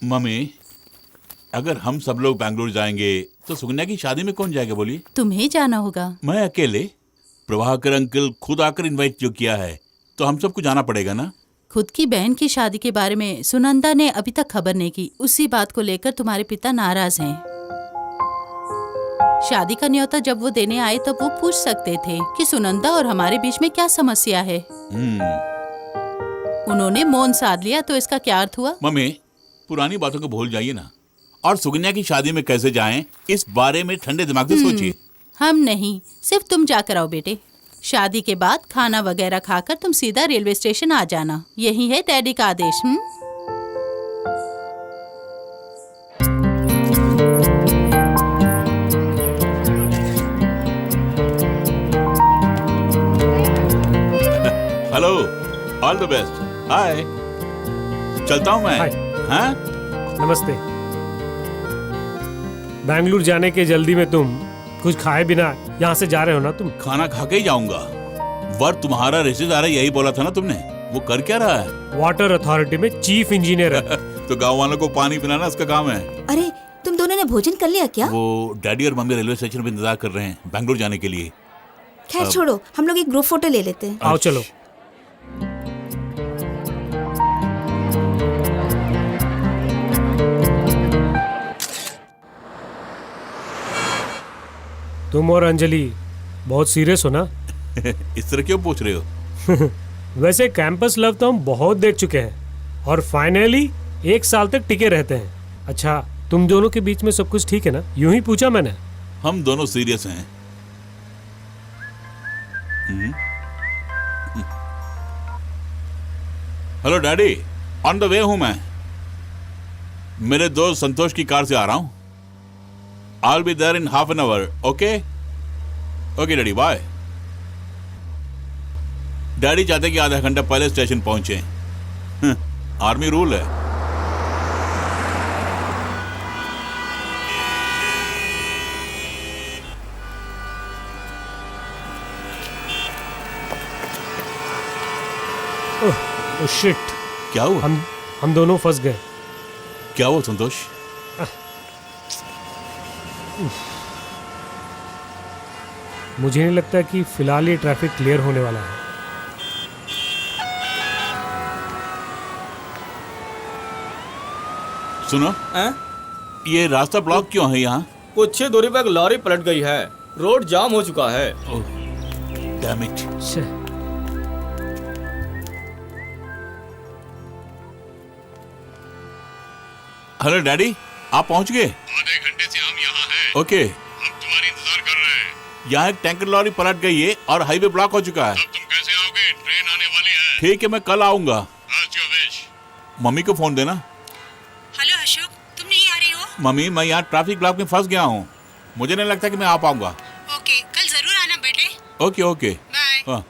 मम्मी, अगर हम सब लोग बैंगलोर जाएंगे तो सुकन्या की शादी में कौन जाएगा बोलिए? तुम्हें जाना होगा। मैं अकेले? प्रभाकर अंकल खुद आकर इनवाइट जो किया है तो हम सबको जाना पड़ेगा ना। खुद की बहन की शादी के बारे में सुनंदा ने अभी तक खबर नहीं की। उसी बात को लेकर तुम्हारे पिता नाराज हैं। शादी का न्योता जब वो देने आए तब वो पूछ सकते थे कि सुनंदा और हमारे बीच में क्या समस्या है। उन्होंने मौन साध लिया तो इसका क्या अर्थ हुआ? मम्मी, पुरानी बातों को भूल जाइए ना। और सुकन्या की शादी में कैसे जाएं, इस बारे में ठंडे दिमाग से सोचिए। हम नहीं, सिर्फ तुम जाकर आओ बेटे। शादी के बाद खाना वगैरह खाकर तुम सीधा रेलवे स्टेशन आ जाना। यही है डैडी का आदेश। Hello, all the best. Hi, चलता हूँ मैं। हाँ? नमस्ते। बैंगलोर जाने के जल्दी में तुम कुछ खाए बिना यहाँ से जा रहे हो ना? तुम खाना खा के ही जाऊंगा। वर तुम्हारा रिश्तेदार है, यही बोला था ना तुमने। वो कर क्या रहा है? वाटर अथॉरिटी में चीफ इंजीनियर है। तो गांव वालों को पानी पिलाना उसका काम है। अरे तुम दोनों ने भोजन कर लिया क्या? वो डैडी और मम्मी रेलवे स्टेशन पे इंतजार कर रहे हैं बैंगलोर जाने के लिए। खैर छोड़ो, हम लोग एक ग्रुप फोटो ले लेते हैं। आओ चलो। तुम और अंजलि बहुत सीरियस हो ना? इस तरह क्यों पूछ रहे हो? वैसे कैंपस लव तो हम बहुत देख चुके हैं और फाइनली 1 साल तक टिके रहते हैं। अच्छा, तुम दोनों के बीच में सब कुछ ठीक है ना? यूं ही पूछा मैंने। हम दोनों सीरियस हैं। Hello daddy, on the way हूं मैं। मेरे दोस्त संतोष की कार से आ रहा हूं। I'll be there in half an hour. Okay? Okay, daddy, bye. Daddy चाहते कि आधा घंटा पहले स्टेशन पहुंचे। आर्मी रूल है। ओह शिट, क्या हुआ? हम दोनों फंस गए। क्या हुआ संतोष? मुझे नहीं लगता कि फिलहाल ये ट्रैफिक क्लियर होने वाला है। सुनो, ये रास्ता ब्लॉक क्यों है यहाँ? कुछ ही दूरी पर एक लॉरी पलट गई है। रोड जाम हो चुका है। Damn it. हेलो डैडी, आप पहुंच गए? आधे घंटे से हम यहाँ हैं। ओके। हम तुम्हारी इंतजार कर रहे हैं। यहाँ एक टैंकर लॉरी पलट गई है और हाईवे ब्लॉक हो चुका है। अब तुम कैसे आओगे? ट्रेन आने वाली है। ठीक है, मैं कल आऊंगा। As you wish। मम्मी को फोन देना। हेलो अशोक, तुम नहीं आ रही हो? मम्मी, मैं यहाँ ट्रैफिक ब्लॉक में फंस गया हूँ। मुझे नहीं लगता कि मैं आ पाऊंगा। ओके, कल जरूर आना बेटे। Okay okay bye. हाँ।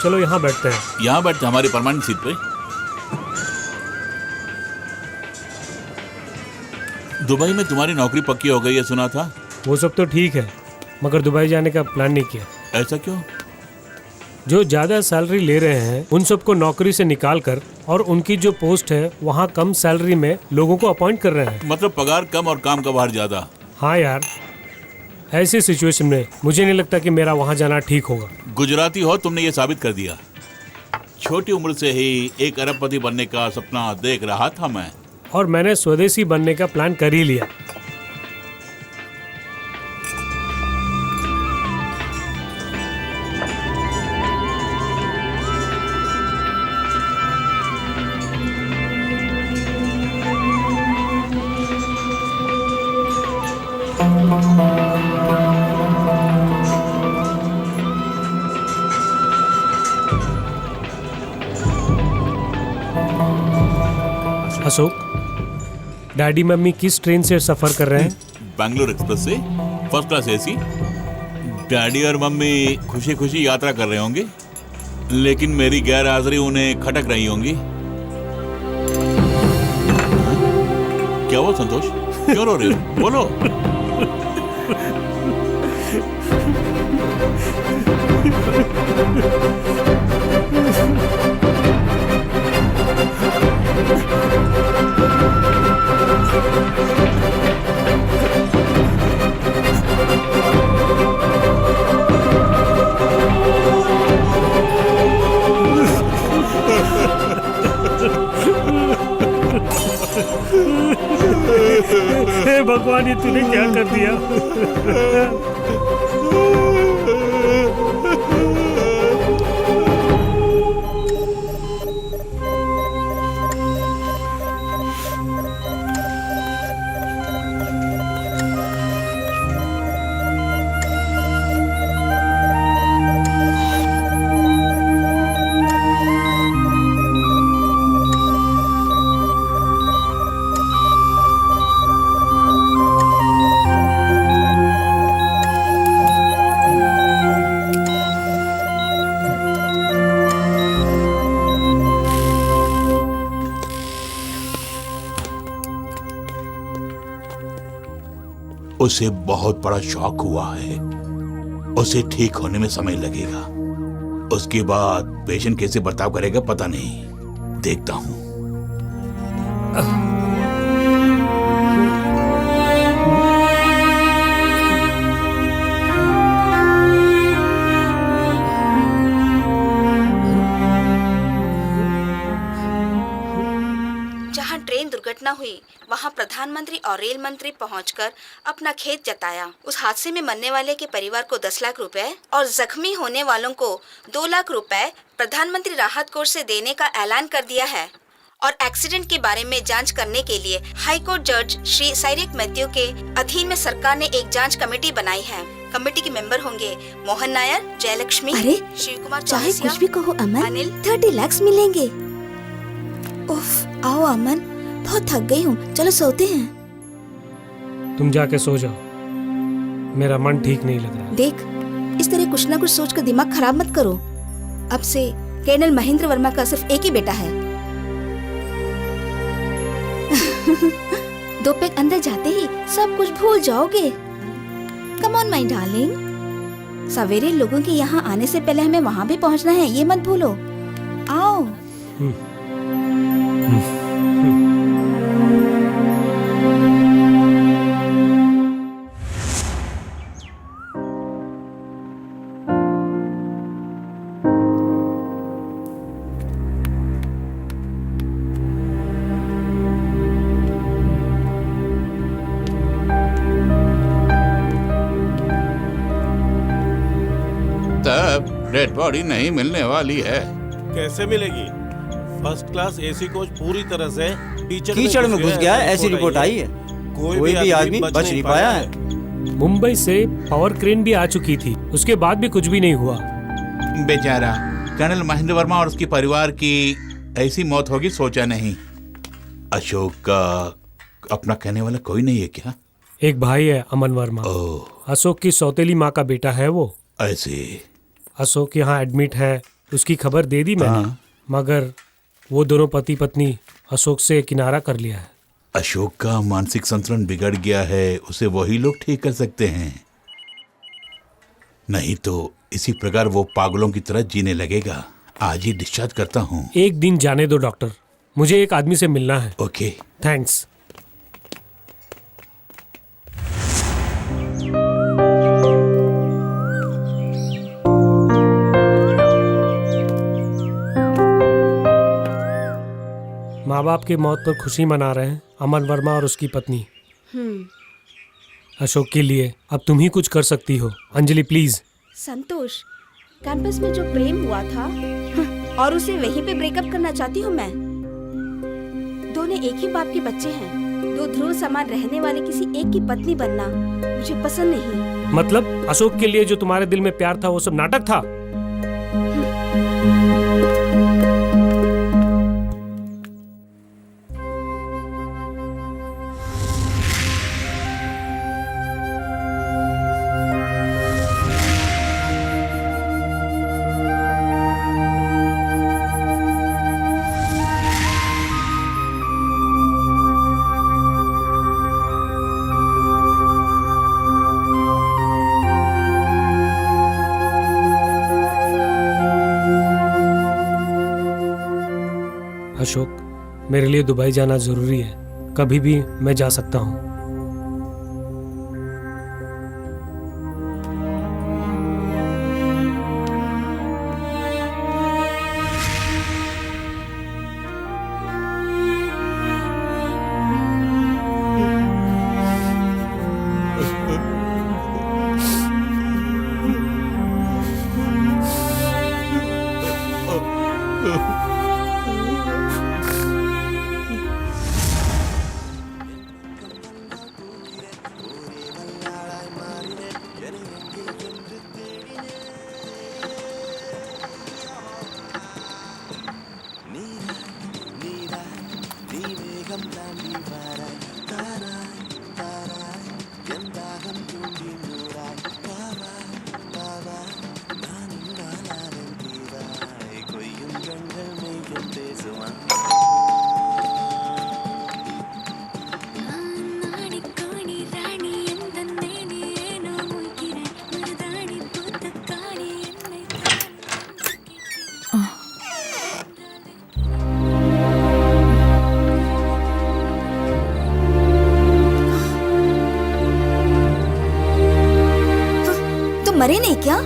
चलो यहाँ बैठते हैं। यहाँ बैठते हमारी परमानेंट सीट पे। दुबई में तुम्हारी नौकरी पक्की हो गई है, सुना था। वो सब तो ठीक है, मगर दुबई जाने का प्लान नहीं किया। ऐसा क्यों? जो ज्यादा सैलरी ले रहे हैं उन सबको नौकरी से निकाल कर और उनकी जो पोस्ट है वहाँ कम सैलरी में लोगों को अपॉइंट कर रहे हैं। मतलब पगार कम और काम का भार ज्यादा। हाँ यार, ऐसी सिचुएशन में मुझे नहीं लगता कि मेरा वहाँ जाना ठीक होगा। गुजराती हो, तुमने ये साबित कर दिया। छोटी उम्र से ही 1 अरबपति बनने का सपना देख रहा था मैं, और मैंने स्वदेशी बनने का प्लान कर ही लिया। अशोक, डैडी मम्मी किस ट्रेन से सफर कर रहे हैं? बैंगलोर एक्सप्रेस से, फर्स्ट क्लास एसी। डैडी और मम्मी खुशी खुशी यात्रा कर रहे होंगे, लेकिन मेरी गैर हाजिरी उन्हें खटक रही होंगी। क्या हुआ संतोष, क्यों रो रहे हो? बोलो। हे भगवान, ये तूने क्या कर दिया? उसे बहुत बड़ा शॉक हुआ है, उसे ठीक होने में समय लगेगा। उसके बाद पेशेंट कैसे बर्ताव करेगा पता नहीं, देखता हूं। जहां ट्रेन दुर्घटना हुई वहां प्रधानमंत्री और रेल मंत्री पहुंचकर अपना खेद जताया। उस हादसे में मरने वाले के परिवार को 10 लाख रुपए और जख्मी होने वालों को 2 लाख रुपए प्रधानमंत्री राहत कोष से देने का ऐलान कर दिया है। और एक्सीडेंट के बारे में जांच करने के लिए हाई कोर्ट जज श्री साइरेक मैथ्यू के अधीन में सरकार ने एक जांच कमेटी बनाई है। कमेटी के मेंबर होंगे मोहन नायर, जयलक्ष्मी, शिव कुमार, चाहे कुछ भी कहो अमन, अनिल। 30 लाख मिलेंगे। उफ, आओ अमन, बहुत थक गई हूँ, चलो सोते हैं। तुम जाके सो जाओ, मेरा मन ठीक नहीं लग रहा। देख, इस तरह कुछ ना कुछ सोच कर दिमाग खराब मत करो। अब से कर्नल महेंद्र वर्मा का सिर्फ एक ही बेटा है। 2 पैक अंदर जाते ही सब कुछ भूल जाओगे। कम ऑन माय डार्लिंग, सवेरे लोगों के यहाँ आने से पहले हमें वहाँ भी पहुँचना है, ये मत भूलो। आओ। डेड बॉडी नहीं मिलने वाली है। कैसे मिलेगी? फर्स्ट क्लास एसी कोच पूरी तरह से कीचड़ में घुस गया है, ऐसी रिपोर्ट आई है। कोई भी आदमी बच नहीं पाया है। मुंबई से पावर क्रेन भी आ चुकी थी, उसके बाद भी कुछ भी नहीं हुआ। बेचारा कर्नल महेंद्र वर्मा और उसके परिवार की ऐसी मौत होगी सोचा नहीं। अशोक का अपना कहने वाला कोई नहीं है क्या? एक भाई है अमन वर्मा, अशोक की सौतेली माँ का बेटा है वो। ऐसे अशोक यहाँ एडमिट है, उसकी खबर दे दी मैंने, मगर वो दोनों पति पत्नी अशोक से किनारा कर लिया है। अशोक का मानसिक संतुलन बिगड़ गया है, उसे वही लोग ठीक कर सकते हैं। नहीं तो इसी प्रकार वो पागलों की तरह जीने लगेगा। आज ही डिस्चार्ज करता हूँ। एक दिन जाने दो डॉक्टर, मुझे एक आदमी से मिलना है। Okay, thanks. माँ बाप की मौत पर खुशी मना रहे हैं अमन वर्मा और उसकी पत्नी। अशोक के लिए अब तुम ही कुछ कर सकती हो। अंजलि प्लीज। संतोष, कैंपस में जो प्रेम हुआ था और उसे वहीं पे ब्रेकअप करना चाहती हूँ मैं। दोनों एक ही बाप के बच्चे हैं। दो ध्रुव समान रहने वाले किसी एक की पत्नी बनना मुझे पसंद नहीं। मतलब अशोक के लिए जो तुम्हारे दिल में प्यार था वो सब नाटक था? अशोक, मेरे लिए दुबई जाना जरूरी है। कभी भी मैं जा सकता हूँ। मरे नहीं क्या?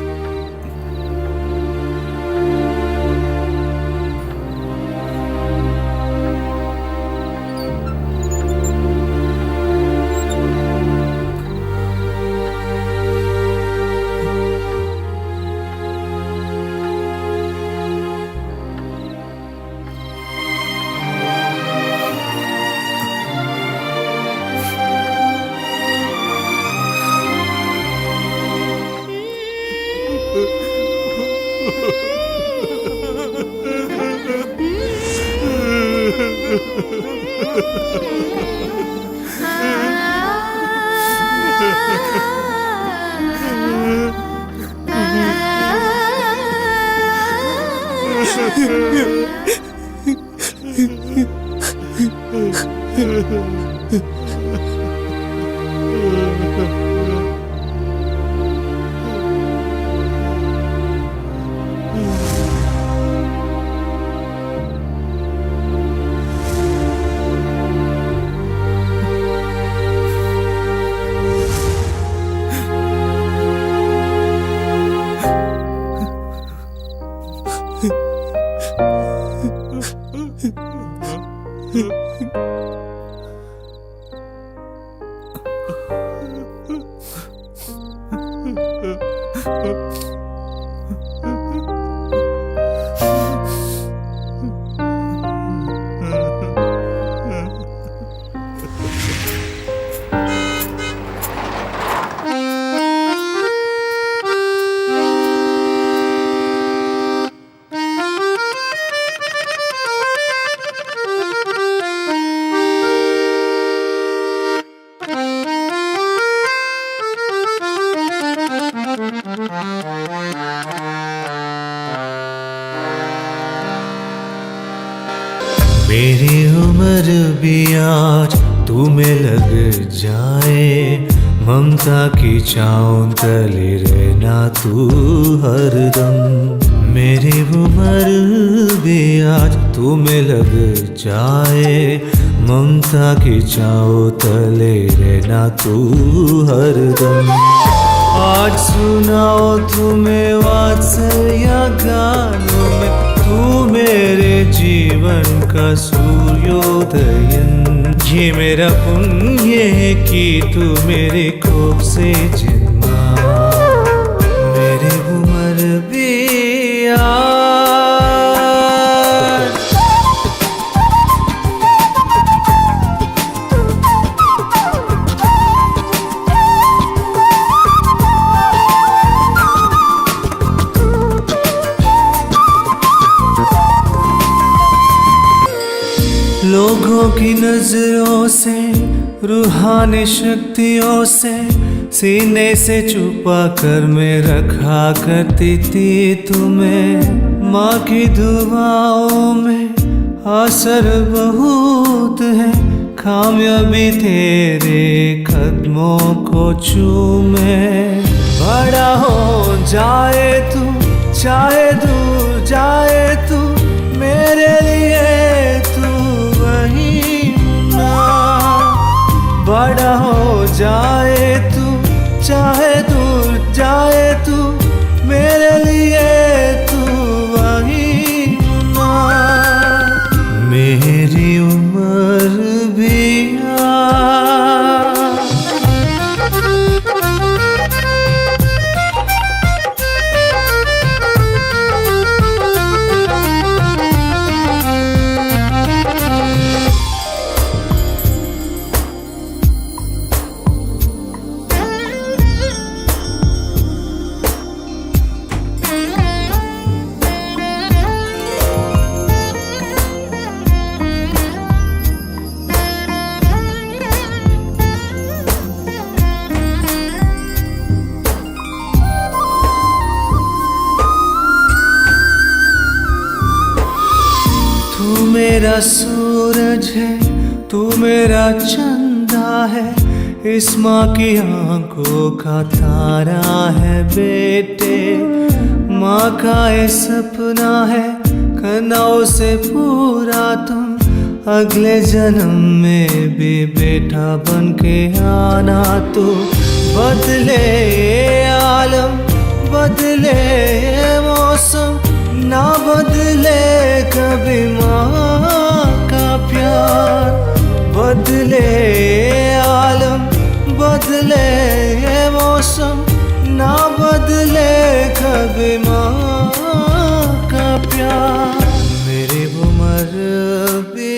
मेरी उम्र भी आज तुम्हें लग जाए, ममता की छाँव तले रहना तू हरदम। मेरी उम्र भी आज तुम्हें लग जाए, ममता की छाँव तले रहना तू हरदम। आज सुनाओ तुम्हें वात्सल्य गानों में, तू मेरे जीवन का सूर्योदयन। ये मेरा पुण्य है कि तू मेरे कोख से जन्मा, मेरी उम्र भी आज। लोगों की नजरों से, रूहानी शक्तियों से, सीने से छुपा कर मैं रखा करती थी तुम्हें। माँ की दुआओं में असर बहुत है, कामयाबी तेरे कदमों को चूमे। बड़ा हो जाए तू, चाहे दूर जाए तू, मेरे लिए बड़ा हो जाए तू, चाहे दूर जाए तू, मेरे लिए तू वही ना। मेरी उम्र भी मेरा सूरज है, तू मेरा चंदा है, इस माँ की आंखों का तारा है बेटे। माँ का ये सपना है, करना उसे पूरा तुम, अगले जन्म में भी बेटा बन के आना तू। बदले ये आलम, बदले ये मौसम, ना बदले कभी माँ का प्यार। बदले ये आलम, बदले ये मौसम, ना बदले कभी माँ का प्यार। मेरी उम्र भी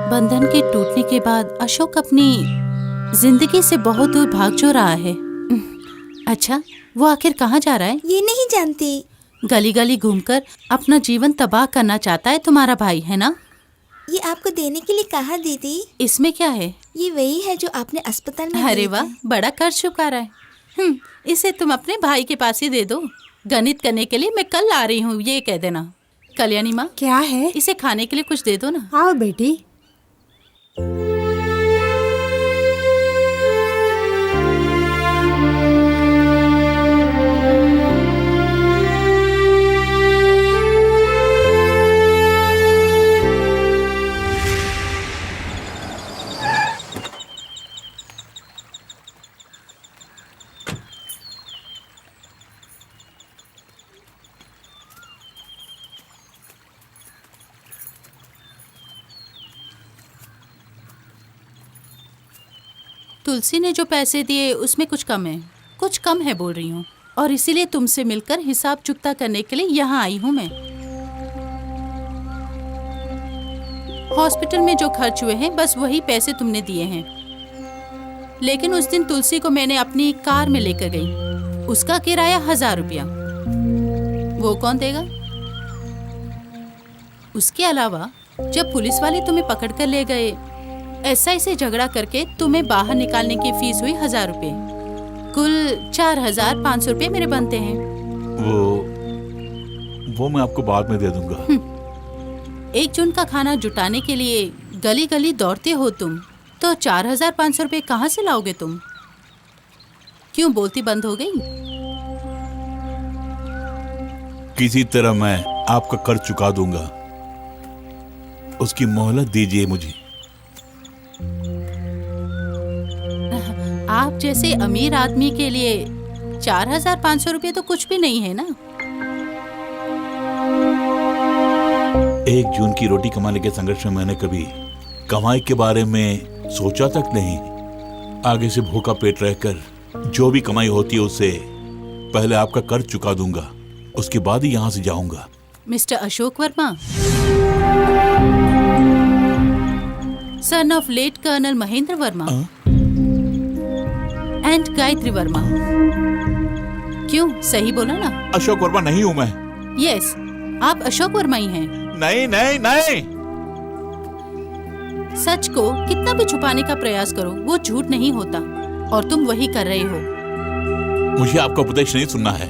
बंधन के टूटने के बाद अशोक अपनी जिंदगी से बहुत दूर भाग जो रहा है। अच्छा, वो आखिर कहाँ जा रहा है? ये नहीं जानती। गली गली घूमकर अपना जीवन तबाह करना चाहता है तुम्हारा भाई, है ना? ये आपको देने के लिए कहा दीदी। इसमें क्या है? ये वही है जो आपने अस्पताल में। अरे वाह, बड़ा कर चुका रहा है। इसे तुम अपने भाई के पास ही दे दो। गणित करने के लिए मैं कल आ रही हूँ, ये कह देना। कल्याणी माँ, क्या है? इसे खाने के लिए कुछ दे दो ना। आओ बेटी। तुलसी ने जो पैसे दिए उसमें कुछ कम है, कुछ कम है बोल रही हूँ। और इसीलिए तुमसे मिलकर हिसाब चुकता करने के लिए यहाँ आई हूँ मैं। हॉस्पिटल में जो खर्च हुए हैं बस वही पैसे तुमने दिए हैं। लेकिन उस दिन तुलसी को मैंने अपनी कार में लेकर गई, उसका किराया 1000 रुपया। वो कौन देगा? उसके अलावा जब पुलिस वाले तुम्हें पकड़ कर ले गए, एसआई से झगड़ा करके तुम्हें बाहर निकालने की फीस हुई 1000 रुपए। कुल 4500 रुपए मेरे बनते हैं। वो मैं आपको बाद में दे दूंगा। 1 जून का खाना जुटाने के लिए गली गली दौड़ते हो तुम, तो 4500 रुपए कहाँ से लाओगे तुम? क्यों बोलती बंद हो गई? किसी तरह मैं आपका कर्ज चुका दूंगा, उसकी मोहलत दीजिए मुझे। आप जैसे अमीर आदमी के लिए 4500 रुपए तो कुछ भी नहीं है ना। 1 जून की रोटी कमाने के संघर्ष में मैंने कभी कमाई के बारे में सोचा तक नहीं। आगे से भूखा पेट रहकर जो भी कमाई होती है उससे पहले आपका कर्ज चुका दूंगा, उसके बाद ही यहाँ से जाऊंगा। Mister Ashok Verma, son of late colonel Mahendra Verma and Gayatri Verma. क्यों, सही बोला ना? अशोक वर्मा नहीं हूँ मैं। यस, आप अशोक वर्मा ही हैं। नहीं नहीं नहीं। सच को कितना भी छुपाने का प्रयास करो वो झूठ नहीं होता, और तुम वही कर रहे हो। मुझे आपका उपदेश नहीं सुनना है।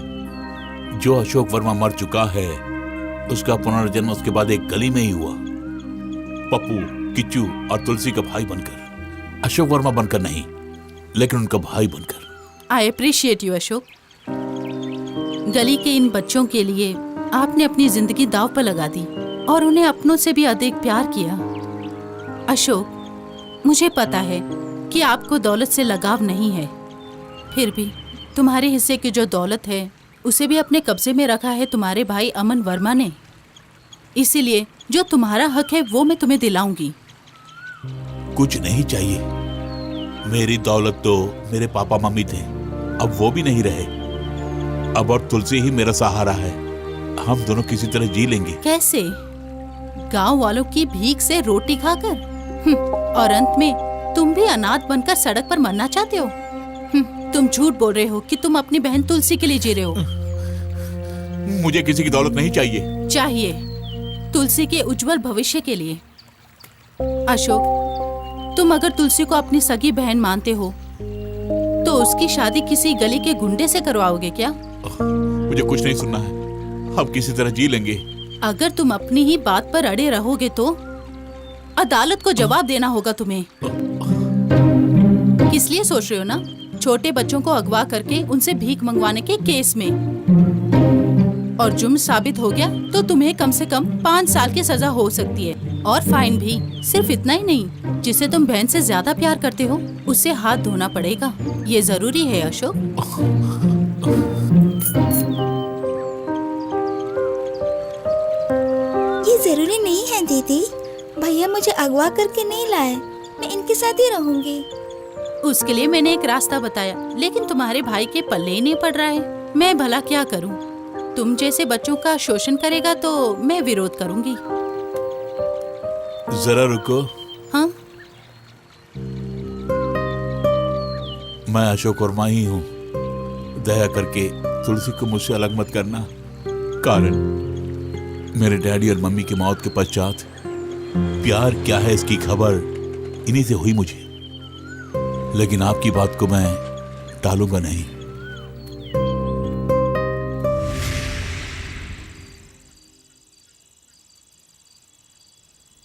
जो अशोक वर्मा मर चुका है उसका पुनर्जन्म उसके बाद एक गली में ही हुआ, पप्पू, किच्चू और तुलसी का भाई बनकर। अशोक वर्मा बनकर नहीं, लेकिन उनका भाई बनकर। I appreciate you Ashok. गली के इन बच्चों के लिए आपने अपनी जिंदगी दांव पर लगा दी और उन्हें अपनों से भी अधिक प्यार किया। अशोक, मुझे पता है कि आपको दौलत से लगाव नहीं है, फिर भी तुम्हारे हिस्से की जो दौलत है उसे भी अपने कब्जे में रखा है तुम्हारे भाई अमन वर्मा ने। इसीलिए जो तुम्हारा हक है वो मैं तुम्हें दिलाऊंगी। कुछ नहीं चाहिए। मेरी दौलत तो मेरे पापा मम्मी थे, अब वो भी नहीं रहे। अब और तुलसी ही मेरा सहारा है। हम दोनों किसी तरह जी लेंगे। कैसे? गांव वालों की भीख से रोटी खाकर? और अंत में तुम भी अनाथ बनकर सड़क पर मरना चाहते हो? तुम झूठ बोल रहे हो कि तुम अपनी बहन तुलसी के लिए जी रहे हो। मुझे किसी की दौलत नहीं चाहिए। चाहिए, तुलसी के उज्जवल भविष्य के लिए। अशोक, तुम अगर तुलसी को अपनी सगी बहन मानते हो तो उसकी शादी किसी गली के गुंडे से करवाओगे क्या? मुझे कुछ नहीं सुनना है। हम किसी तरह जी लेंगे। अगर तुम अपनी ही बात पर अड़े रहोगे तो अदालत को जवाब देना होगा तुम्हें। किस लिए सोच रहे हो ना? छोटे बच्चों को अगवा करके उनसे भीख मंगवाने के केस में। और जुर्म साबित हो गया तो तुम्हें कम से कम 5 साल की सजा हो सकती है, और फाइन भी। सिर्फ इतना ही नहीं, जिसे तुम बहन से ज्यादा प्यार करते हो उससे हाथ धोना पड़ेगा। ये जरूरी है अशोक। ये जरूरी नहीं है दीदी, भैया मुझे अगवा करके नहीं लाए, मैं इनके साथ ही रहूंगी। उसके लिए मैंने एक रास्ता बताया, लेकिन तुम्हारे भाई के पल्ले ही नहीं पड़ रहा है। मैं भला क्या करूं? तुम जैसे बच्चों का शोषण करेगा तो मैं विरोध करूंगी। जरा रुको। हाँ? मैं अशोक वर्मा ही हूँ। दया करके तुलसी को मुझसे अलग मत करना। कारण मेरे डैडी और मम्मी की मौत के पश्चात प्यार क्या है इसकी खबर इन्हीं से हुई मुझे। लेकिन आपकी बात को मैं टालूंगा नहीं।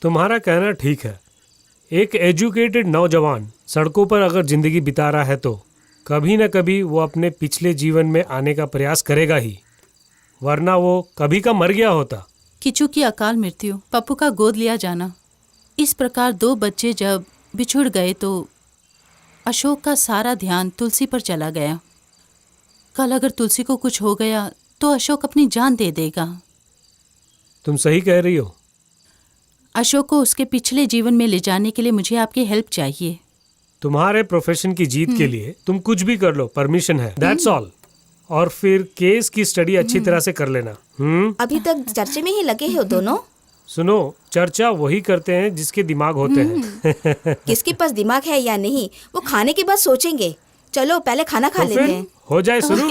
तुम्हारा कहना ठीक है। एक एजुकेटेड नौजवान सड़कों पर अगर जिंदगी बिता रहा है तो कभी न कभी वो अपने पिछले जीवन में आने का प्रयास करेगा ही, वरना वो कभी का मर गया होता। किचू की अकाल मृत्यु, पप्पू का गोद लिया जाना, इस प्रकार 2 बच्चे जब बिछुड़ गए तो अशोक का सारा ध्यान तुलसी पर चला गया। कल अगर तुलसी को कुछ हो गया तो अशोक अपनी जान दे देगा। तुम सही कह रही हो। अशोक को उसके पिछले जीवन में ले जाने के लिए मुझे आपकी हेल्प चाहिए। तुम्हारे प्रोफेशन की जीत के लिए तुम कुछ भी कर लो, परमिशन है, दैट्स ऑल। और फिर केस की स्टडी अच्छी तरह से कर लेना। अभी तक चर्चे में ही लगे हो दोनों। सुनो, चर्चा वही करते हैं जिसके दिमाग होते हैं। किसके पास दिमाग है या नहीं वो खाने के बाद सोचेंगे। चलो पहले खाना खा तो लेते फिर हैं। हो जाए शुरू।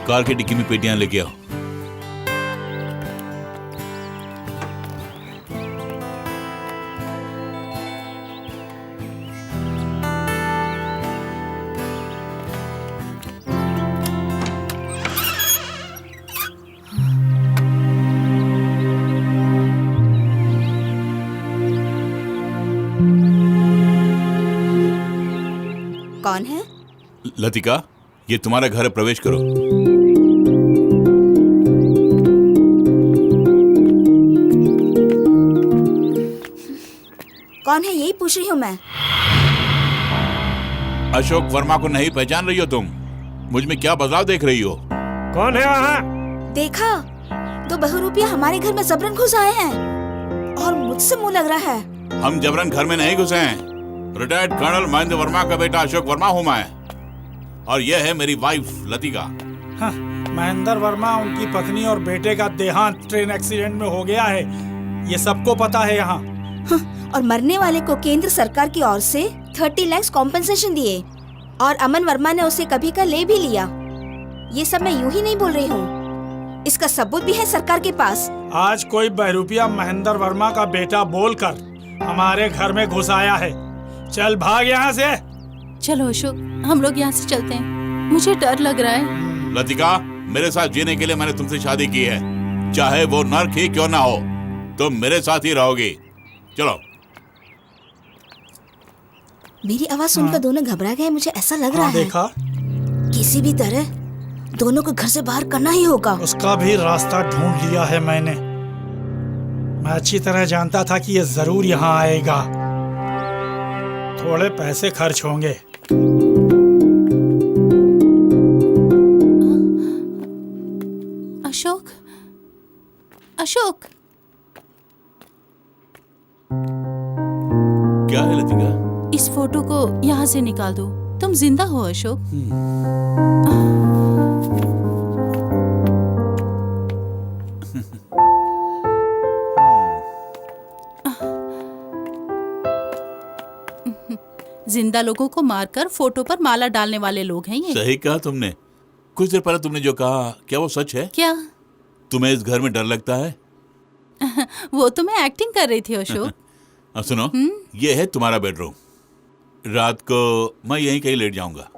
कार की डिक्की में पेटियां लेके आओ। कौन है? लतिका, ये तुम्हारा घर है, प्रवेश करो। कौन है यही पूछ रही हूँ मैं। अशोक वर्मा को नहीं पहचान रही हो तुम? मुझ में क्या बदलाव देख रही हो? कौन है वहाँ? देखा, दो बहुरूपिया हमारे घर में जबरन घुस आए हैं और मुझसे मुंह लग रहा है। हम जबरन घर में नहीं घुसे हैं। रिटायर्ड कर्नल महेंद्र वर्मा का बेटा अशोक वर्मा हूँ मैं, और यह है मेरी वाइफ लतिका। हाँ, महेंद्र वर्मा, उनकी पत्नी और बेटे का देहांत ट्रेन एक्सीडेंट में हो गया है, ये सबको पता है यहाँ। और मरने वाले को केंद्र सरकार की ओर से 30 लाख कॉम्पेंसेशन दिए और अमन वर्मा ने उसे कभी का ले भी लिया। ये सब मैं यूं ही नहीं बोल रही हूँ, इसका सबूत भी है सरकार के पास। आज कोई बहरूपिया महेंद्र वर्मा का बेटा बोलकर हमारे घर में घुस आया है। चल भाग यहाँ से। चलो अशोक, हम लोग यहाँ से चलते हैं, मुझे डर लग रहा है। लतिका, मेरे साथ जीने के लिए मैंने तुमसे शादी की है, चाहे वो नर्क ही क्यों ना हो, तुम मेरे साथ ही रहोगी। चलो। मेरी आवाज सुनकर दोनों घबरा गए, मुझे ऐसा लग रहा है। देखा? किसी भी तरह दोनों को घर से बाहर करना ही होगा। उसका भी रास्ता ढूंढ लिया है मैंने। मैं अच्छी तरह जानता था कि ये जरूर यहाँ आएगा। थोड़े पैसे खर्च होंगे। अशोक, अशोक। क्या है लतिका? इस फोटो को यहाँ से निकाल दो। तुम जिंदा हो अशोक। जिंदा लोगों को मारकर फोटो पर माला डालने वाले लोग हैं ये। सही कहा तुमने। कुछ देर पहले तुमने जो कहा, क्या वो सच है? क्या? तुम्हें इस घर में डर लगता है? वो तो मैं एक्टिंग कर रही थी अशोक। अब सुनो, ये है तुम्हारा बेडरूम। रात को मैं यहीं कहीं लेट जाऊंगा।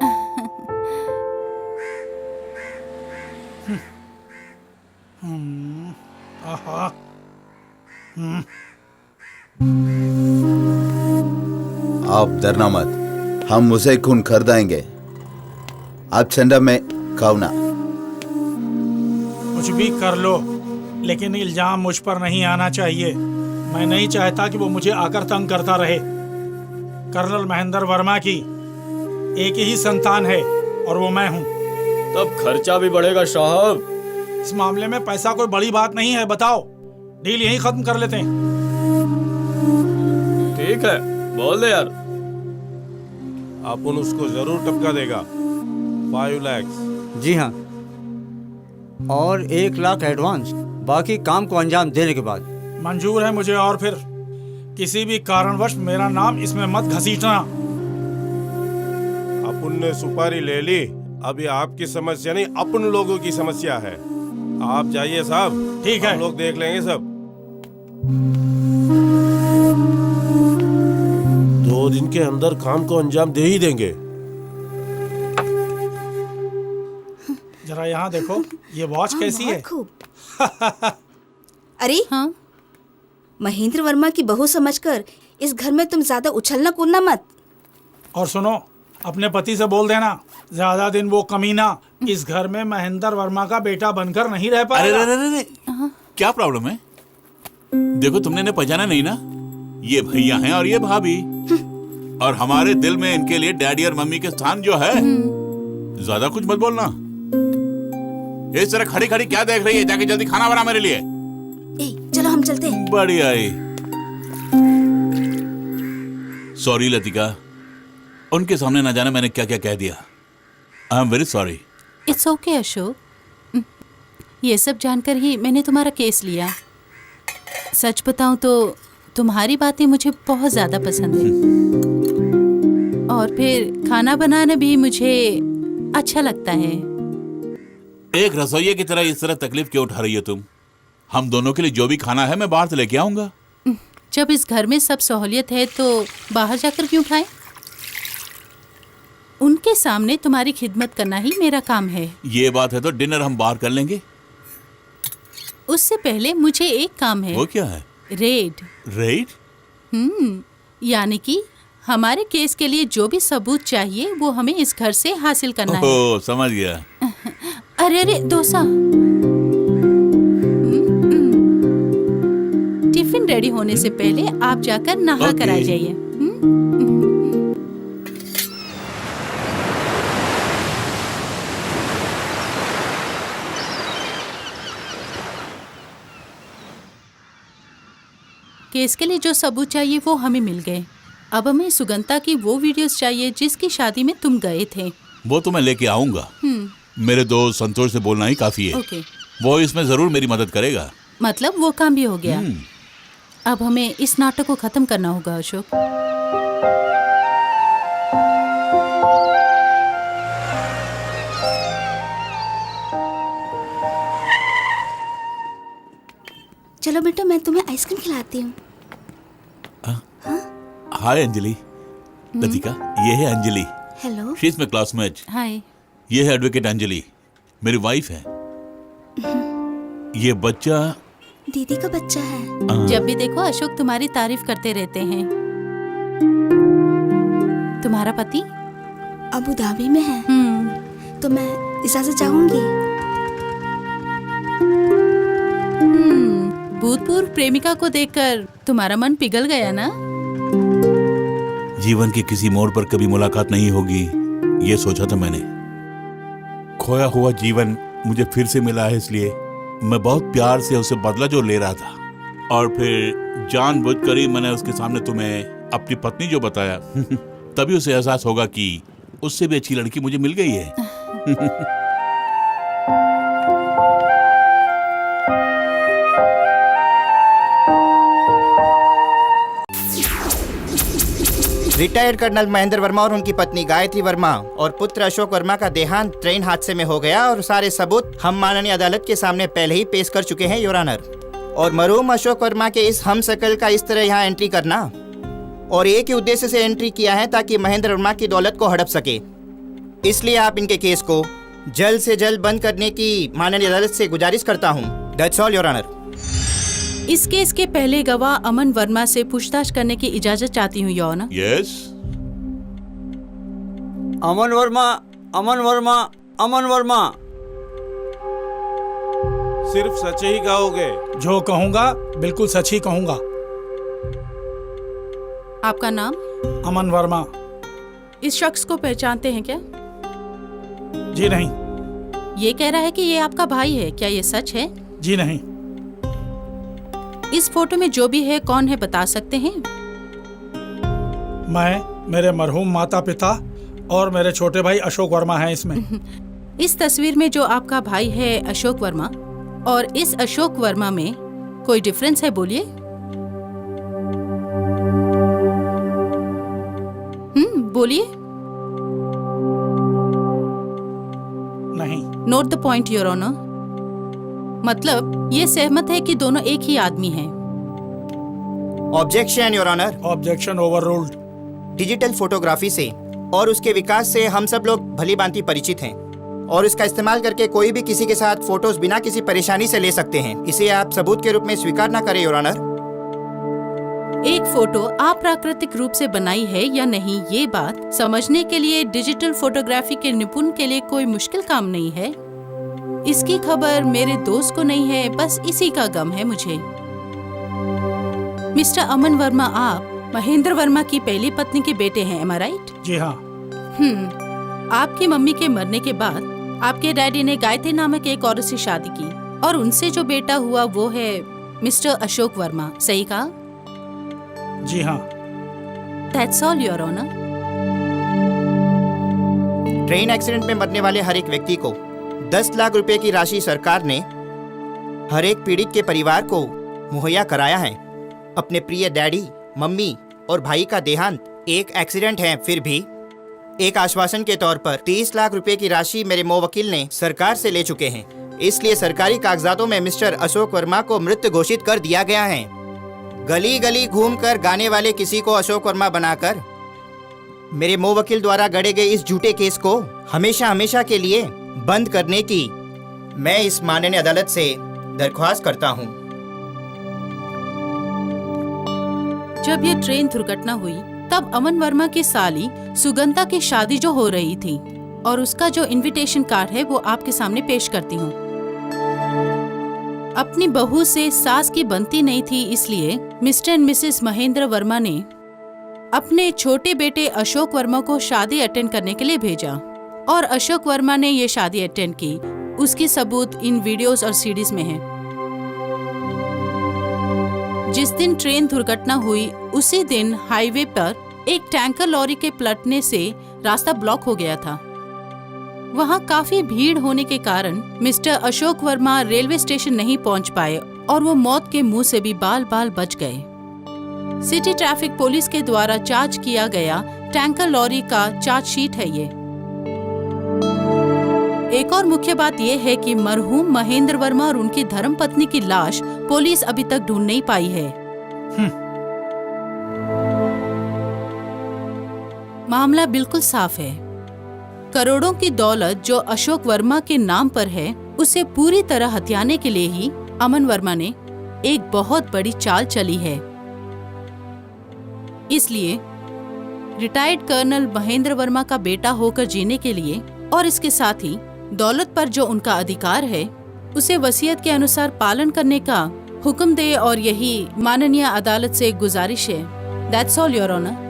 आप डरना मत, हम उसे खून खरीदाएंगे। आप चंदा में खाओ ना। कुछ भी कर लो, लेकिन इल्जाम मुझ पर नहीं आना चाहिए। मैं नहीं चाहता कि वो मुझे आकर तंग करता रहे। कर्नल महेंद्र वर्मा की एक ही संतान है और वो मैं हूँ। तब खर्चा भी बढ़ेगा साहब। इस मामले में पैसा कोई बड़ी बात नहीं है। बताओ, डील यहीं खत्म कर लेते हैं। ठीक है, बोल दे यार। अपन उसको जरूर टपका देगा। 5 लाख। जी हाँ, और 1 लाख एडवांस, बाकी काम को अंजाम देने के बाद। मंजूर है मुझे। और फिर किसी भी कारणवश मेरा नाम इसमें मत घसीटना। अपन ने सुपारी ले ली, अभी आपकी समस्या नहीं, अपन लोगों की समस्या है। आप जाइए साहब। ठीक है, हम लोग देख लेंगे सब। 2 दिन के अंदर काम को अंजाम दे ही देंगे। जरा यहाँ देखो, ये वॉच कैसी है? अरे हाँ, महेंद्र वर्मा की बहू समझकर इस घर में तुम ज्यादा उछलना कूदना मत। और सुनो, अपने पति से बोल देना ज्यादा दिन वो कमीना इस घर में महेंद्र वर्मा का बेटा बनकर नहीं रह अरे पाएगा। रे रे रे, क्या प्रॉब्लम है? देखो तुमने इन्हें पहचाना नहीं ना, ये भैया हैं और ये भाभी, और हमारे दिल में इनके लिए डैडी और मम्मी के स्थान जो है। ज्यादा कुछ मत बोलना। इस तरह खड़ी खड़ी क्या देख रही है? जाके जल्दी खाना बना मेरे लिए। चलो हम चलते हैं। बढ़िया है। सॉरी लतिका, उनके सामने ना जाने मैंने क्या क्या कह दिया। I am very sorry. It's okay Ashok, ये सब जानकर ही मैंने तुम्हारा केस लिया। सच बताऊं तो तुम्हारी बातें मुझे बहुत ज्यादा पसंद है, और फिर खाना बनाना भी मुझे अच्छा लगता है। एक रसोइये की तरह इस तरह तकलीफ क्यों उठा रही हो तुम? हम दोनों के लिए जो भी खाना है मैं बाहर से लेके आऊंगा। जब इस घर में सब सहूलियत है तो बाहर जाकर क्यों खाएं? उनके सामने तुम्हारी खिदमत करना ही मेरा काम है। ये बात है तो डिनर हम बाहर कर लेंगे। उससे पहले मुझे एक काम है। वो क्या है? रेड। रेड? यानी कि हमारे केस के लिए जो भी सबूत चाहिए वो हमें इस घर से हासिल करना है। ओह, समझ गया। अरे अरे डोसा। टिफिन रेडी होने से पहले आप जाकर नहा कर आ जाइए। केस के लिए जो सबूत चाहिए वो हमें मिल गए। अब हमें सुगंधा की वो वीडियोस चाहिए जिसकी शादी में तुम गए थे। वो तो मैं लेके आऊंगा। मेरे दोस्त संतोष से बोलना ही काफी है। ओके। वो इसमें जरूर मेरी मदद करेगा। मतलब वो काम भी हो गया। अब हमें इस नाटक को खत्म करना होगा अशोक। चलो बेटा, मैं तुम्हें आइसक्रीम खिलाती हूँ। हाय अंजलि। लतिका, ये है Anjali. Hello. She is my classmate. Hi. ये है एडवोकेट अंजलि, मेरी वाइफ है। ये बच्चा दीदी का बच्चा है। जब भी देखो अशोक तुम्हारी तारीफ करते रहते हैं। तुम्हारा पति अबू धाबी में है। तो मैं इजाजत चाहूंगी। भूतपूर्व प्रेमिका को देखकर तुम्हारा मन पिघल गया ना? जीवन के किसी मोड़ पर कभी मुलाकात नहीं होगी, ये सोचा था मैंने। खोया हुआ जीवन मुझे फिर से मिला है, इसलिए मैं बहुत प्यार से उसे बदला जो ले रहा था। और फिर जानबूझकर ही मैंने उसके सामने तुम्हें अपनी पत्नी जो बताया तभी उसे एहसास होगा कि उससे भी अच्छी लड़की मुझे मिल गई है। रिटायर्ड कर्नल महेंद्र वर्मा और उनकी पत्नी गायत्री वर्मा और पुत्र अशोक वर्मा का देहांत ट्रेन हादसे में हो गया, और सारे सबूत हम माननीय अदालत के सामने पहले ही पेश कर चुके हैं, योर ऑनर। और मरहूम अशोक वर्मा के इस हम शकल का इस तरह यहाँ एंट्री करना और एक ही उद्देश्य से एंट्री किया है ताकि महेंद्र वर्मा की दौलत को हड़प सके। इसलिए आप इनके केस को जल्द से जल्द बंद करने की माननीय अदालत से गुजारिश करता हूँ। That's all, your honour. इस केस के पहले गवाह अमन वर्मा से पूछताछ करने की इजाजत चाहती हूँ, योर ऑनर। यस। अमन वर्मा, अमन वर्मा, अमन वर्मा। सिर्फ सच ही कहोगे? जो कहूँगा बिल्कुल सच ही कहूँगा। आपका नाम? अमन वर्मा। इस शख्स को पहचानते हैं क्या? जी नहीं। ये कह रहा है कि ये आपका भाई है, क्या ये सच है? जी नहीं। इस फोटो में जो भी है कौन है बता सकते हैं? मैं, मेरे मरहूम माता पिता और मेरे छोटे भाई अशोक वर्मा हैं इसमें। इस तस्वीर में जो आपका भाई है अशोक वर्मा और इस अशोक वर्मा में कोई डिफरेंस है? बोलिए। बोलिए। नहीं। Note the point, your honour. मतलब ये सहमत है कि दोनों एक ही आदमी हैं। Objection, your honour. Objection overruled. Digital photography से और उसके विकास से हम सब लोग भली भांति परिचित हैं, और इसका इस्तेमाल करके कोई भी किसी के साथ फोटोज बिना किसी परेशानी से ले सकते हैं। इसे आप सबूत के रूप में स्वीकार ना करें, योर ऑनर। एक फोटो अप्राकृतिक रूप से बनाई है या नहीं, ये बात समझने के लिए डिजिटल फोटोग्राफी के निपुण के लिए कोई मुश्किल काम नहीं है। इसकी खबर मेरे दोस्त को नहीं है, बस इसी का गम है मुझे। मिस्टर अमन वर्मा, आप महेंद्र वर्मा की पहली पत्नी के बेटे हैं, एम आई राइट? जी हाँ। आपकी मम्मी के मरने के बाद आपके डैडी ने गायत्री नामक एक औरत से शादी की और उनसे जो बेटा हुआ वो है मिस्टर अशोक वर्मा, सही कहा? जी हाँ। That's all, Your Honor. Train accident में मरने वाले हर एक व्यक्ति को 10 लाख रुपए की राशि सरकार ने हर एक पीड़ित के परिवार को मुहैया कराया है। अपने प्रिय डैडी, मम्मी और भाई का देहांत एक एक्सीडेंट है, फिर भी एक आश्वासन के तौर पर 30 लाख रुपए की राशि मेरे मोवकील ने सरकार से ले चुके हैं। इसलिए सरकारी कागजातों में मिस्टर अशोक वर्मा को मृत घोषित कर दिया गया है। गली गली घूमकर गाने वाले किसी को अशोक वर्मा बनाकर मेरे मोवकील द्वारा गढ़े गए इस झूठे केस को हमेशा हमेशा के लिए बंद करने की मैं इस माननीय अदालत से दरख्वास्त करता हूँ। जब ये ट्रेन दुर्घटना हुई तब अमन वर्मा की साली सुगंधा की शादी जो हो रही थी और उसका जो इनविटेशन कार्ड है वो आपके सामने पेश करती हूँ। अपनी बहू से सास की बनती नहीं थी, इसलिए mister and Mrs Mahendra Verma ने अपने छोटे बेटे अशोक वर्मा को शादी अटेंड करने के लिए भेजा और अशोक वर्मा ने ये शादी अटेंड की। उसकी सबूत इन वीडियोस और सीडीज में है। जिस दिन ट्रेन दुर्घटना हुई उसी दिन हाईवे पर एक टैंकर लॉरी के पलटने से रास्ता ब्लॉक हो गया था। वहाँ काफी भीड़ होने के कारण mister Ashok Verma railway station नहीं पहुँच पाए और वो मौत के मुंह से भी बाल बाल बच गए। सिटी ट्रैफिक पुलिस के द्वारा चार्ज किया गया टैंकर लॉरी का चार्जशीट है ये। एक और मुख्य बात यह है कि मरहूम महेंद्र वर्मा और उनकी धर्मपत्नी की लाश पुलिस अभी तक ढूंढ नहीं पाई है। मामला बिल्कुल साफ है। करोड़ों की दौलत जो अशोक वर्मा के नाम पर है उसे पूरी तरह हथियाने के लिए ही अमन वर्मा ने एक बहुत बड़ी चाल चली है। इसलिए रिटायर्ड कर्नल महेंद्र वर्मा का बेटा होकर जीने के लिए और इसके साथ ही दौलत पर जो उनका अधिकार है उसे वसीयत के अनुसार पालन करने का हुक्म दे और यही माननीय अदालत से गुजारिश है। That's all your honour.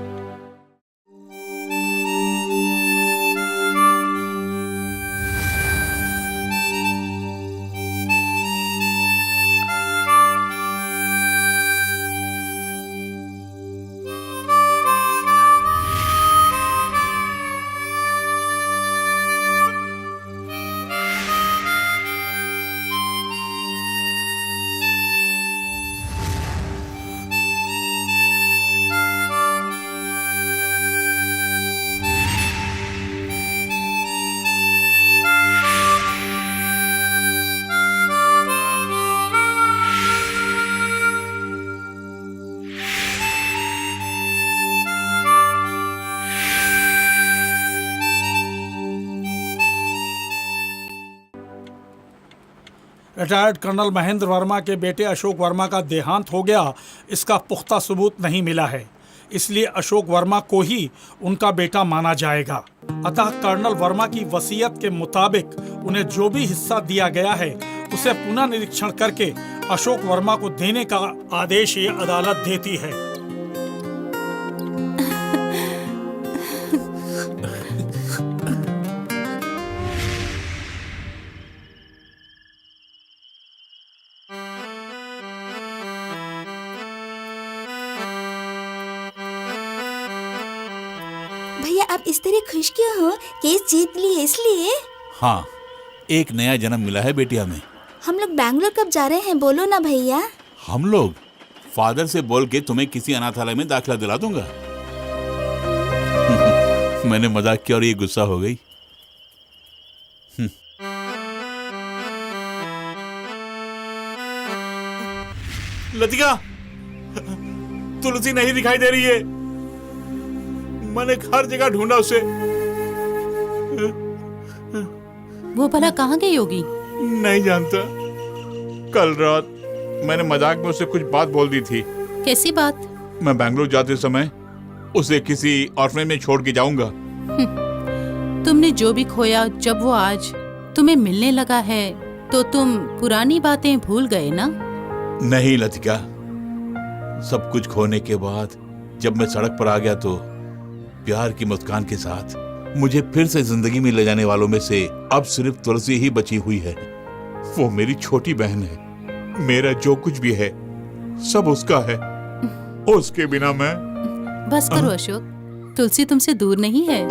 Retired colonel Mahendra Verma के बेटे अशोक वर्मा का देहांत हो गया, इसका पुख्ता सबूत नहीं मिला है, इसलिए अशोक वर्मा को ही उनका बेटा माना जाएगा। अतः कर्नल वर्मा की वसीयत के मुताबिक उन्हें जो भी हिस्सा दिया गया है उसे पुनः निरीक्षण करके अशोक वर्मा को देने का आदेश ये अदालत देती है। भैया आप इस तरह खुश क्यों हो? केस जीत लिए इसलिए? हाँ, एक नया जन्म मिला है बेटिया में। हम लोग बैंगलोर कब जा रहे हैं बोलो ना भैया। हम लोग फादर से बोल के तुम्हें किसी अनाथालय में दाखिला दिला दूंगा। मैंने मजाक किया और ये गुस्सा हो गई। लतिका, तुलसी नहीं दिखाई दे रही है। मैंने हर जगह ढूंढा उसे। वो भला कहाँ गई होगी? नहीं जानता। कल रात मैंने मजाक में उससे कुछ बात बोल दी थी। कैसी बात? मैं बैंगलोर जाते समय उसे किसी ऑर्फनेज में छोड़ के जाऊंगा। तुमने जो भी खोया, जब वो आज तुम्हें मिलने लगा है तो तुम पुरानी बातें भूल गए ना? नहीं लतिका, सब कुछ खोने के बाद जब मैं सड़क पर आ गया तो प्यार की मुस्कान के साथ मुझे फिर से जिंदगी में ले जाने वालों में से अब सिर्फ तुलसी ही बची हुई है। वो मेरी छोटी बहन है। मेरा जो कुछ भी है सब उसका है। उसके बिना मैं... बस करो अशोक, तुलसी तुमसे दूर नहीं है।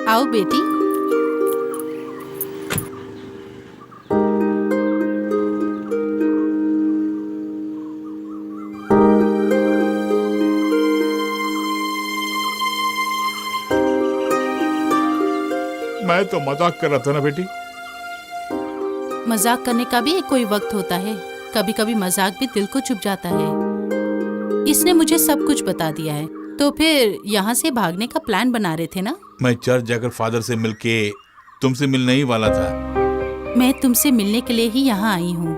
आओ बेटी। मैं तो मजाक कर रहा था ना बेटी। मजाक करने का भी एक कोई वक्त होता है। कभी कभी मजाक भी दिल को चुभ जाता है। इसने मुझे सब कुछ बता दिया है। तो फिर यहाँ से भागने का प्लान बना रहे थे ना? मैं चर्च जाकर फादर से मिलके तुमसे मिलने ही वाला था। मैं तुमसे मिलने के लिए ही यहाँ आई हूँ।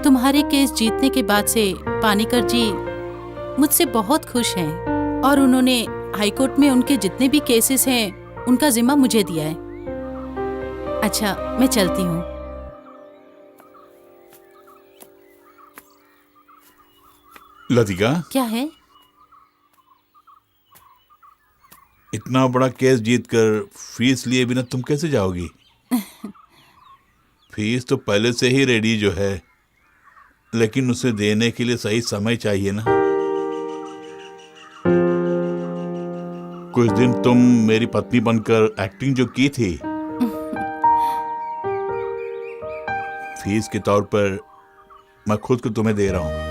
तुम्हारे केस जीतने के बाद से पानीकर जी मुझसे बहुत खुश हैं और उन्होंने हाईकोर्ट में उनके जितने भी केसेस हैं उनका जिम्मा मुझे दिया है। अच्छा, मैं चलती हूँ। लतिका, क्या है? इतना बड़ा केस जीतकर फीस लिए बिना तुम कैसे जाओगी? फीस तो पहले से ही रेडी जो है, लेकिन उसे देने के लिए सही समय चाहिए ना। कुछ दिन तुम मेरी पत्नी बनकर एक्टिंग जो की थी, फीस के तौर पर मैं खुद को तुम्हें दे रहा हूं।